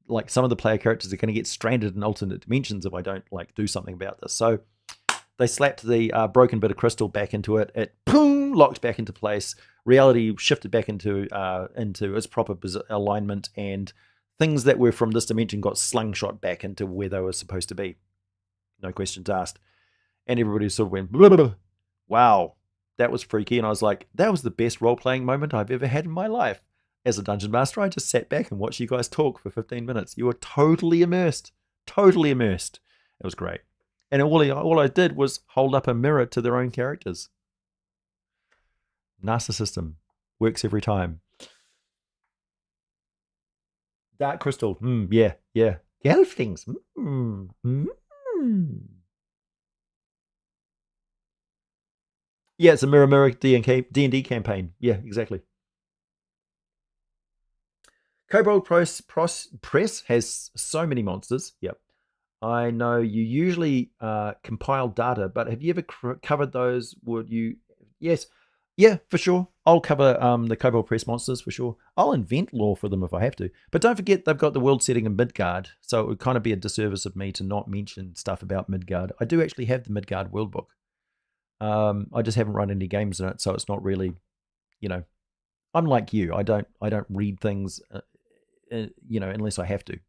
Like some of the player characters are going to get stranded in alternate dimensions if I don't like do something about this. So they slapped the broken bit of crystal back into it. It boom locked back into place. Reality shifted back into its proper alignment, and things that were from this dimension got slingshot back into where they were supposed to be. No questions asked. And everybody sort of went, blah, blah, blah. Wow, that was freaky. And I was like, that was the best role-playing moment I've ever had in my life. As a dungeon master, I just sat back and watched you guys talk for 15 minutes. You were totally immersed. Totally immersed. It was great. And all I did was hold up a mirror to their own characters. Narcissism. Works every time. Dark Crystal. Yeah. Gelflings. Yeah, it's a mirror D&D campaign. Yeah, exactly. Kobold Press has so many monsters. Yep. I know you usually compile data, but have you ever covered those? Would you? Yes. Yeah, for sure. I'll cover the Kobold Press monsters for sure. I'll invent lore for them if I have to. But don't forget they've got the world setting in Midgard, so it would kind of be a disservice of me to not mention stuff about Midgard. I do actually have the Midgard world book. I just haven't run any games in it, so it's not really, unlike you. I don't read things, unless I have to.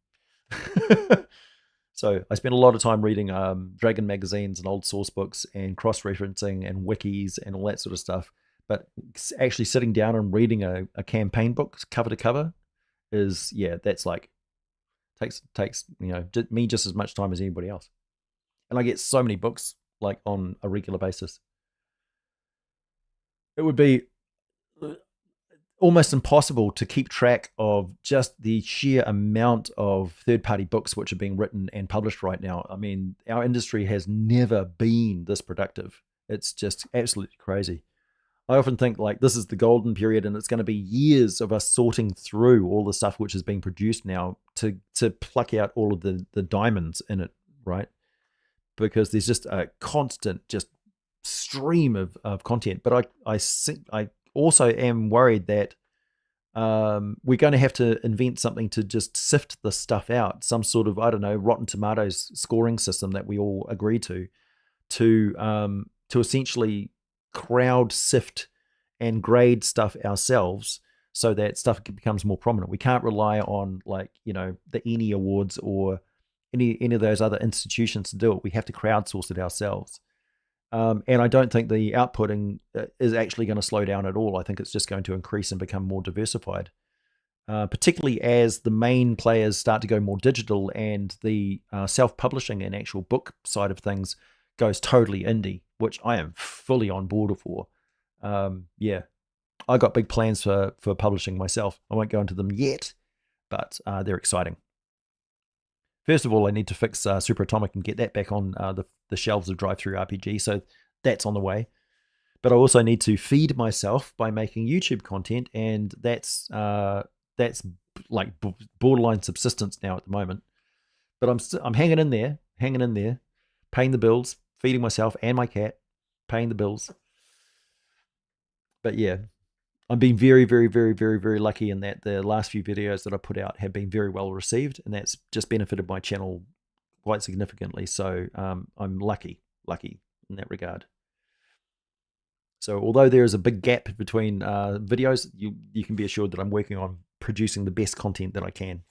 So I spent a lot of time reading Dragon magazines and old source books and cross-referencing and wikis and all that sort of stuff. But actually sitting down and reading a campaign book cover to cover that's like takes me just as much time as anybody else. And I get so many books like on a regular basis. It would be almost impossible to keep track of just the sheer amount of third-party books which are being written and published right now. I mean, our industry has never been this productive. It's just absolutely crazy. I often think like this is the golden period, and it's going to be years of us sorting through all the stuff which is being produced now to pluck out all of the diamonds in it, right? Because there's just a constant just stream of content. But I also am worried that we're going to have to invent something to just sift the stuff out, some sort of, I don't know, Rotten Tomatoes scoring system that we all agree to essentially crowd sift and grade stuff ourselves so that stuff becomes more prominent. We can't rely on the ENnie Awards or any of those other institutions to do it. We have to crowdsource it ourselves. And I don't think the outputting is actually going to slow down at all. I think it's just going to increase and become more diversified, particularly as the main players start to go more digital and the self-publishing and actual book side of things goes totally indie, which I am fully on board for. Yeah, I got big plans for publishing myself. I won't go into them yet, but they're exciting. First of all, I need to fix Super Atomic and get that back on the shelves of Drive-Thru RPG, so that's on the way. But I also need to feed myself by making YouTube content, and that's like borderline subsistence now at the moment. But I'm hanging in there, paying the bills, feeding myself and my cat, paying the bills. But yeah, I'm being very, very, very, very, very lucky in that the last few videos that I put out have been very well received, and that's just benefited my channel quite significantly. So I'm lucky in that regard. So although there is a big gap between videos, you can be assured that I'm working on producing the best content that I can.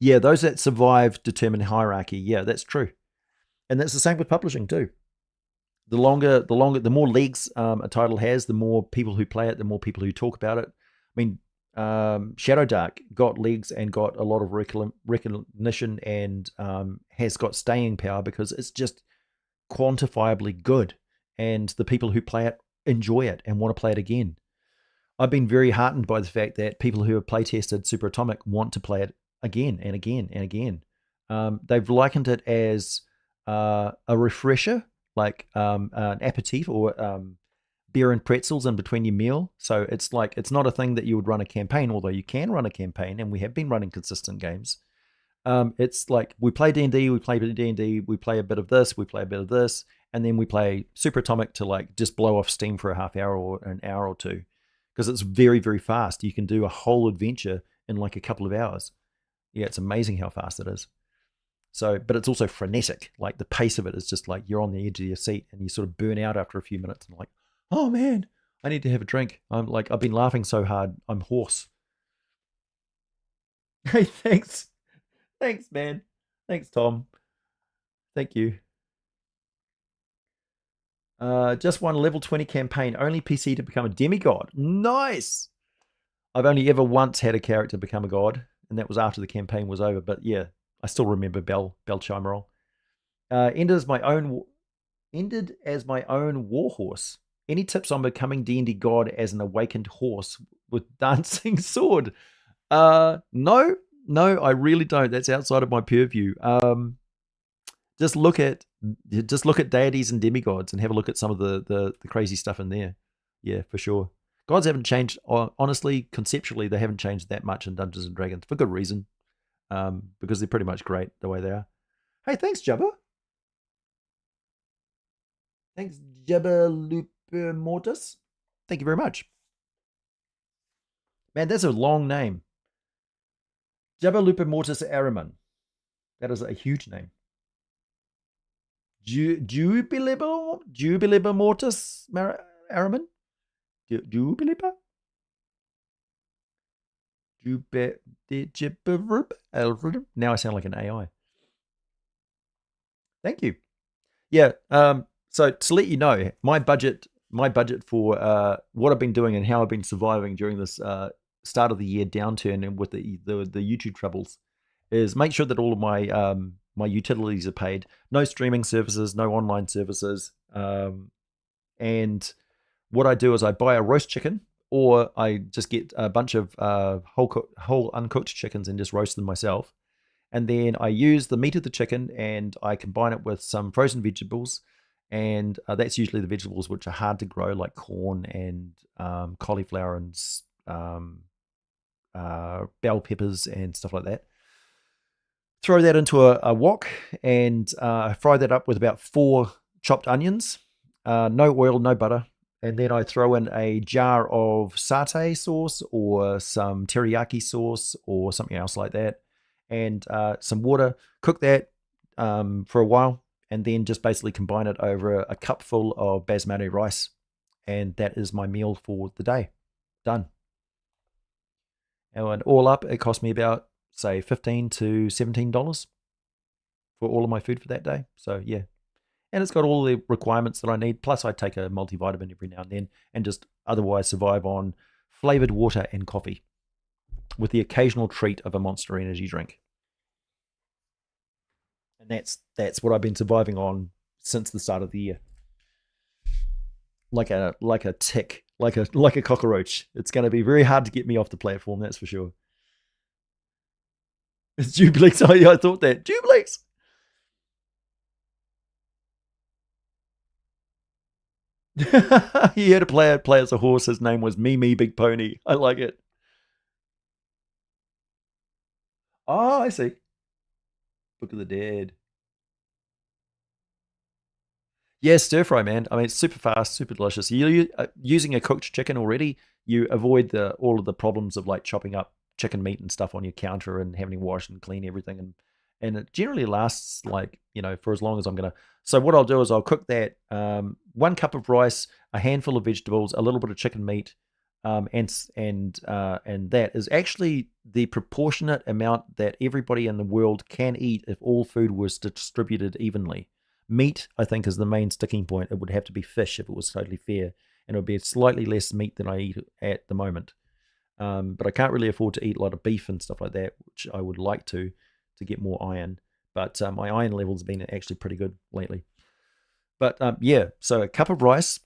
Yeah, those that survive determine hierarchy. Yeah, that's true. And that's the same with publishing too. The more legs a title has, the more people who play it, the more people who talk about it. I mean, Shadow Dark got legs and got a lot of recognition and has got staying power because it's just quantifiably good, and the people who play it enjoy it and want to play it again. I've been very heartened by the fact that people who have playtested Super Atomic want to play it again and again and again. They've likened it as a refresher, like an aperitif or beer and pretzels in between your meal. So it's like it's not a thing that you would run a campaign, although you can run a campaign, and we have been running consistent games. It's like we play D&D, we play D&D, we play a bit of this, we play a bit of this, and then we play Super Atomic to like just blow off steam for a half hour or an hour or two, because it's very, very fast. You can do a whole adventure in like a couple of hours. Yeah, it's amazing how fast it is. So, but it's also frenetic. Like the pace of it is just like you're on the edge of your seat and you sort of burn out after a few minutes and like, oh man, I need to have a drink. I'm like, I've been laughing so hard, I'm hoarse. Hey, thanks. Thanks, man. Thanks, Tom. Thank you. Just won level 20 campaign, only PC to become a demigod. Nice. I've only ever once had a character become a god, and that was after the campaign was over. But yeah, I still remember Bell Chimerol. Ended as my own warhorse. Any tips on becoming D&D god as an awakened horse with dancing sword? No, I really don't. That's outside of my purview. Just look at deities and demigods and have a look at some of the crazy stuff in there. Yeah, for sure. Gods haven't changed. Honestly, conceptually, they haven't changed that much in Dungeons and Dragons for good reason. Because they're pretty much great the way they are. Hey, thanks, Jabba. Thanks, Jabba Luper Mortis. Thank you very much. Man, that's a long name. Jabba Luper Mortis Araman. That is a huge name. Jubiliber Mortis Araman? Jubiliber? Now I sound like an AI. Thank you. Yeah. So to let you know, my budget for what I've been doing and how I've been surviving during this start of the year downturn and with the YouTube troubles is make sure that all of my my utilities are paid. No streaming services, no online services. And what I do is I buy a roast chicken, or I just get a bunch of whole uncooked chickens and just roast them myself. And then I use the meat of the chicken and I combine it with some frozen vegetables. And that's usually the vegetables which are hard to grow, like corn and cauliflower and bell peppers and stuff like that. Throw that into a wok and fry that up with about 4 chopped onions. No oil, no butter. And then I throw in a jar of satay sauce or some teriyaki sauce or something else like that, and some water. Cook that for a while, and then just basically combine it over a cupful of basmati rice. And that is my meal for the day. Done. And all up, it cost me about, say, $15 to $17 for all of my food for that day. So, yeah. And it's got all the requirements that I need. Plus, I take a multivitamin every now and then and just otherwise survive on flavored water and coffee with the occasional treat of a Monster Energy drink. And that's what I've been surviving on since the start of the year. Like a tick, like a cockroach. It's going to be very hard to get me off the platform, that's for sure. It's Duplex. Oh yeah, I thought that. Duplex! He had a player play as a horse. His name was Mimi Big Pony. I like it. Oh, I see. Book of the Dead. Yeah, stir fry, man. I mean, it's super fast, super delicious. You using a cooked chicken already, you avoid all of the problems of like chopping up chicken meat and stuff on your counter and having to wash and clean everything, and it generally lasts like for as long as I'm gonna. So what I'll do is I'll cook that 1 cup of rice, a handful of vegetables, a little bit of chicken meat, and that is actually the proportionate amount that everybody in the world can eat if all food was distributed evenly. Meat, I think, is the main sticking point. It would have to be fish if it was totally fair, and it would be slightly less meat than I eat at the moment. But I can't really afford to eat a lot of beef and stuff like that, which I would like to get more iron. But my iron levels have been actually pretty good lately. But yeah, so a cup of rice,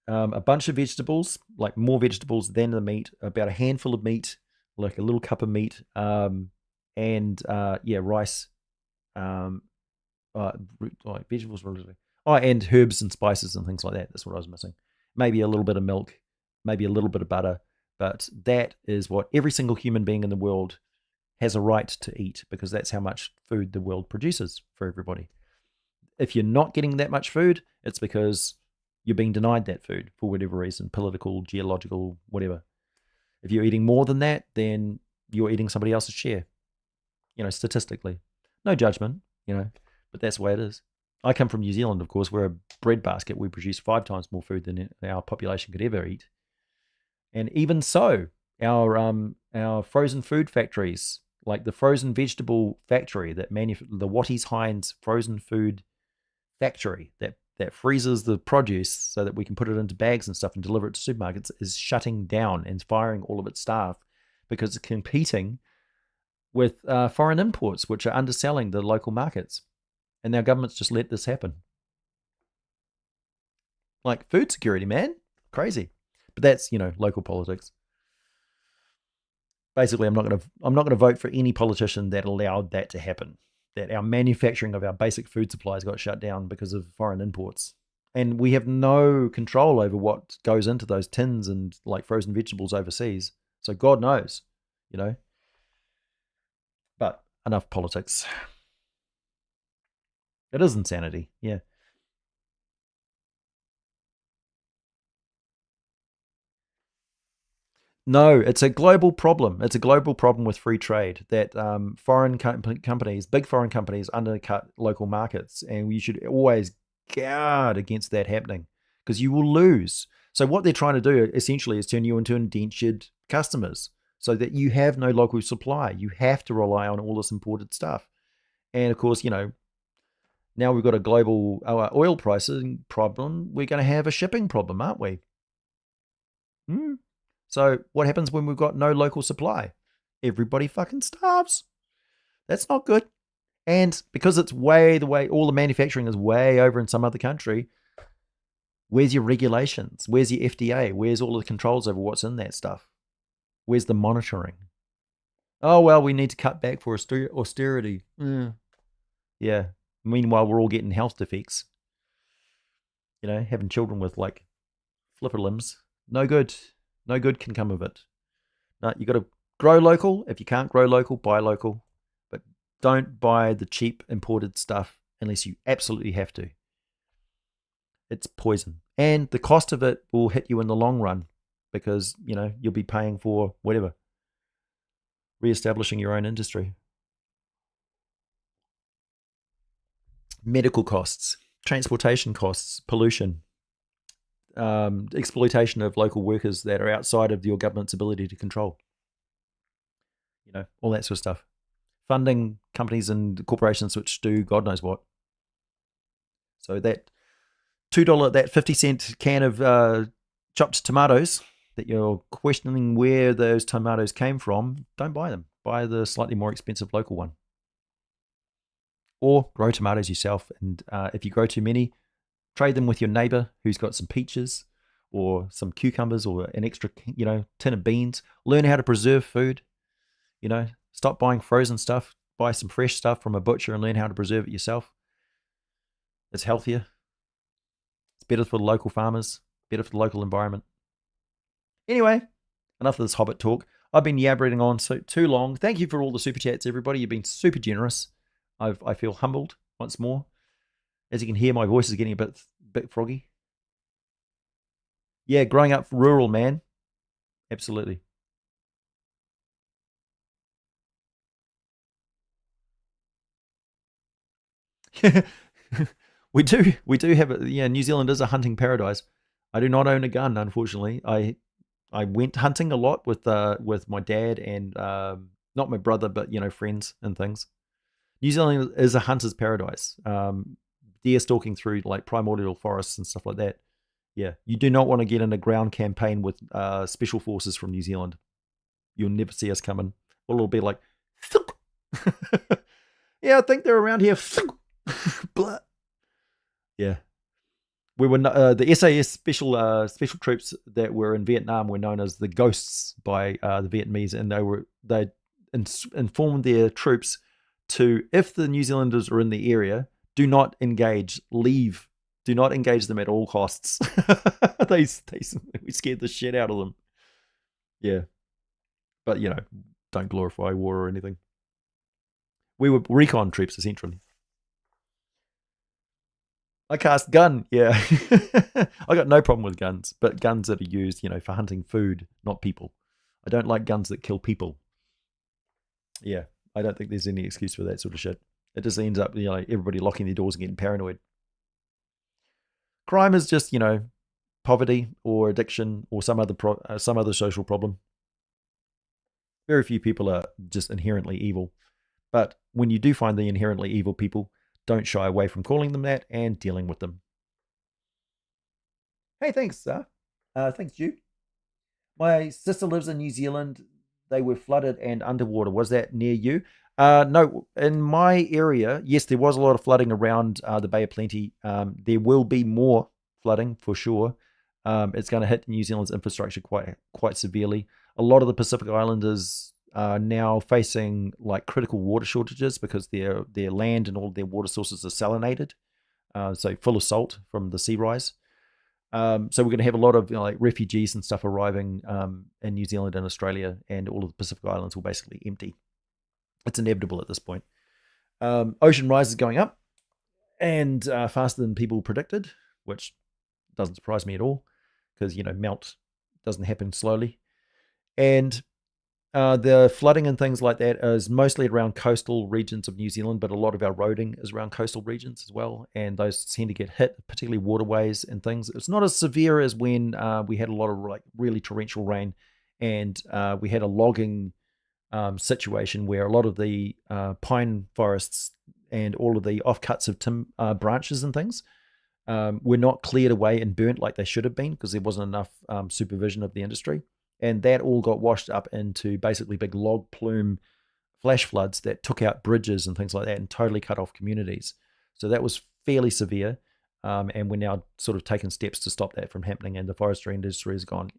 a bunch of vegetables, like more vegetables than the meat, about a handful of meat, like a little cup of meat, and yeah, rice, um, uh, like vegetables, oh, and herbs and spices and things like that. That's what I was missing. Maybe a little bit of milk, maybe a little bit of butter, but that is what every single human being in the world has a right to eat because that's how much food the world produces for everybody. If you're not getting that much food, it's because you're being denied that food for whatever reason, political, geological, whatever. If you're eating more than that, then you're eating somebody else's share, statistically. No judgment, but that's the way it is. I come from New Zealand, of course. We're a breadbasket. We produce 5 times more food than our population could ever eat. And even so, our frozen food factories, like the frozen vegetable factory the Watties Heinz frozen food factory that freezes the produce so that we can put it into bags and stuff and deliver it to supermarkets, is shutting down and firing all of its staff because it's competing with foreign imports, which are underselling the local markets. And our government's just let this happen. Like food security, man. Crazy. But that's, local politics. Basically, I'm not going to vote for any politician that allowed that to happen. That our manufacturing of our basic food supplies got shut down because of foreign imports. And we have no control over what goes into those tins and like frozen vegetables overseas. So God knows, But enough politics. It is insanity. Yeah. No, it's a global problem. It's a global problem with free trade that foreign companies, big foreign companies, undercut local markets, and you should always guard against that happening because you will lose. So what they're trying to do essentially is turn you into indentured customers, so that you have no local supply. You have to rely on all this imported stuff, and of course, now we've got a global oil pricing problem. We're going to have a shipping problem, aren't we? Hmm. So what happens when we've got no local supply? Everybody fucking starves. That's not good. And because it's way the way all the manufacturing is way over in some other country, where's your regulations? Where's your FDA? Where's all the controls over what's in that stuff? Where's the monitoring? Oh, well, we need to cut back for austerity. Yeah. Meanwhile, we're all getting health defects. Having children with like flipper limbs. No good. No good can come of it. No, you got to grow local. If you can't grow local, buy local. But don't buy the cheap imported stuff unless you absolutely have to. It's poison. And the cost of it will hit you in the long run because, you'll be paying for whatever, re-establishing your own industry. Medical costs, transportation costs, pollution, exploitation of local workers that are outside of your government's ability to control. All that sort of stuff. Funding companies and corporations which do God knows what. So that $2, that 50-cent can of chopped tomatoes that you're questioning where those tomatoes came from, don't buy them. Buy the slightly more expensive local one. Or grow tomatoes yourself. And if you grow too many, trade them with your neighbor who's got some peaches or some cucumbers or an extra, tin of beans. Learn how to preserve food. Stop buying frozen stuff. Buy some fresh stuff from a butcher and learn how to preserve it yourself. It's healthier. It's better for the local farmers, better for the local environment. Anyway, enough of this Hobbit talk. I've been yabbering on so too long. Thank you for all the super chats, everybody. You've been super generous. I feel humbled once more. As you can hear, my voice is getting a bit froggy. Yeah, growing up rural, man. Absolutely. we do have a, yeah, New Zealand is a hunting paradise. I do not own a gun, unfortunately. I went hunting a lot with my dad and not my brother, but friends and things. New Zealand is a hunter's paradise. Deer stalking through like primordial forests and stuff like that. Yeah, you do not want to get in a ground campaign with special forces from New Zealand. You'll never see us coming. Or it'll be like, yeah, I think they're around here. Yeah, We were the SAS special troops that were in Vietnam were known as the Ghosts by the Vietnamese, and they informed their troops to, if the New Zealanders are in the area, do not engage, leave, do not engage them at all costs. they we scared the shit out of them. Yeah, but don't glorify war or anything. We were recon troops essentially. I cast gun. Yeah, I got no problem with guns, but guns that are used, for hunting food, not people. I don't like guns that kill people. Yeah, I don't think there's any excuse for that sort of shit. It just ends up, everybody locking their doors and getting paranoid. Crime is just, poverty or addiction or some other social problem. Very few people are just inherently evil. But when you do find the inherently evil people, don't shy away from calling them that and dealing with them. Hey, thanks, sir. Thanks, Jude. My sister lives in New Zealand. They were flooded and underwater. Was that near you? No, in my area, yes, there was a lot of flooding around the Bay of Plenty. There will be more flooding for sure. It's going to hit New Zealand's infrastructure quite severely. A lot of the Pacific Islanders are now facing like critical water shortages because their land and all their water sources are salinated, so full of salt from the sea rise. So we're going to have a lot of like refugees and stuff arriving in New Zealand and Australia, and all of the Pacific Islands will basically empty. It's inevitable at this point. Ocean rise is going up, and faster than people predicted, which doesn't surprise me at all, because melt doesn't happen slowly. And the flooding and things like that is mostly around coastal regions of New Zealand, but a lot of our roading is around coastal regions as well, and those tend to get hit, particularly waterways and things. It's not as severe as when we had a lot of like really torrential rain, and we had a logging situation where a lot of the pine forests and all of the offcuts of branches and things were not cleared away and burnt like they should have been because there wasn't enough supervision of the industry. And that all got washed up into basically big log plume flash floods that took out bridges and things like that and totally cut off communities. So that was fairly severe. And we're now sort of taking steps to stop that from happening. And the forestry industry has gone,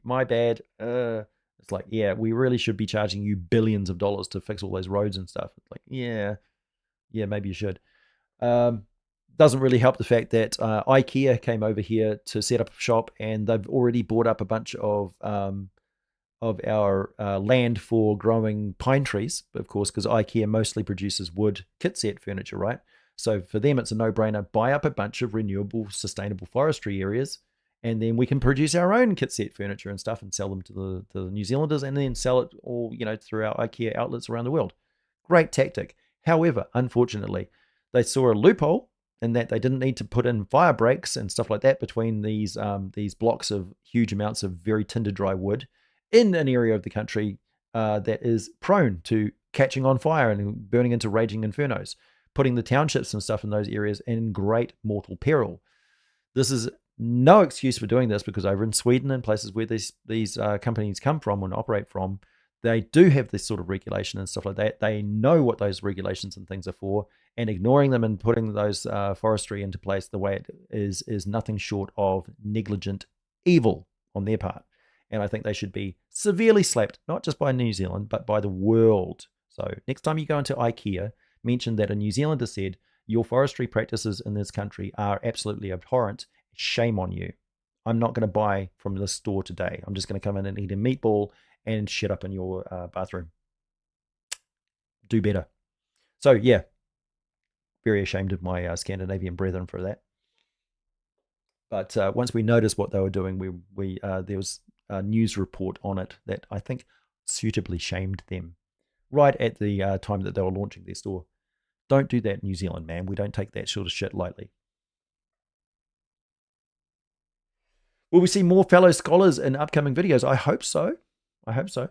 my bad. It's like, yeah, we really should be charging you billions of dollars to fix all those roads and stuff. It's like, yeah, maybe you should. Doesn't really help the fact that IKEA came over here to set up a shop, and they've already bought up a bunch of our land for growing pine trees, of course, because IKEA mostly produces wood kit set furniture, right? So for them, it's a no-brainer. Buy up a bunch of renewable, sustainable forestry areas, and then we can produce our own kit set furniture and stuff and sell them to the New Zealanders, and then sell it all, through our IKEA outlets around the world. Great tactic. However, unfortunately, they saw a loophole in that they didn't need to put in fire breaks and stuff like that between these blocks of huge amounts of very tinder dry wood in an area of the country that is prone to catching on fire and burning into raging infernos, putting the townships and stuff in those areas in great mortal peril. This is no excuse for doing this, because over in Sweden and places where these companies come from and operate from, they do have this sort of regulation and stuff like that. They know what those regulations and things are for, and ignoring them and putting those forestry into place the way it is nothing short of negligent evil on their part. And I think they should be severely slapped, not just by New Zealand, but by the world. So next time you go into IKEA, mention that a New Zealander said, your forestry practices in this country are absolutely abhorrent. Shame on you. I'm not going to buy from this store today. I'm just going to come in and eat a meatball and shit up in your bathroom. Do better. So yeah, very ashamed of my Scandinavian brethren for that. But once we noticed what they were doing, we there was a news report on it that I think suitably shamed them right at the time that they were launching their store. Don't do that, New Zealand, man. We don't take that sort of shit lightly. Will we see more fellow scholars in upcoming videos? I hope so. I hope so.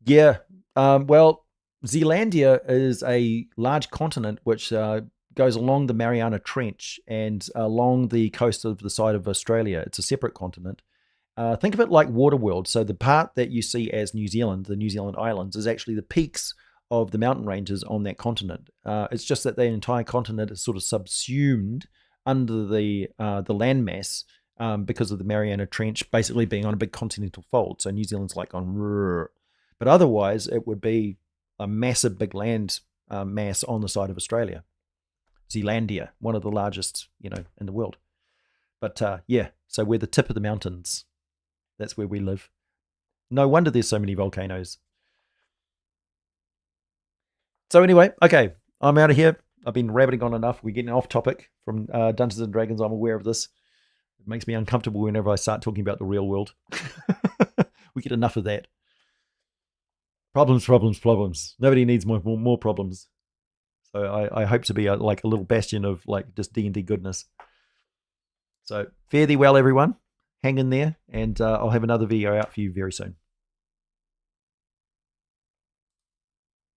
Yeah. Well, Zealandia is a large continent which goes along the Mariana Trench and along the coast of the side of Australia. It's a separate continent. Think of it like Waterworld. So the part that you see as New Zealand, the New Zealand Islands, is actually the peaks of the mountain ranges on that continent. It's just that the entire continent is sort of subsumed under the landmass because of the Mariana Trench basically being on a big continental fold. So New Zealand's like on, but otherwise it would be a massive big land mass on the side of Australia. Zealandia, one of the largest, in the world. But yeah, so we're the tip of the mountains. That's where we live. No wonder there's so many volcanoes. So anyway, okay, I'm out of here. I've been rabbiting on enough. We're getting off topic from Dungeons and Dragons. I'm aware of this. It makes me uncomfortable whenever I start talking about the real world. We get enough of that. Problems. Nobody needs more problems. So I hope to be like a little bastion of like just D&D goodness. So fare thee well, everyone. Hang in there, and I'll have another video out for you very soon.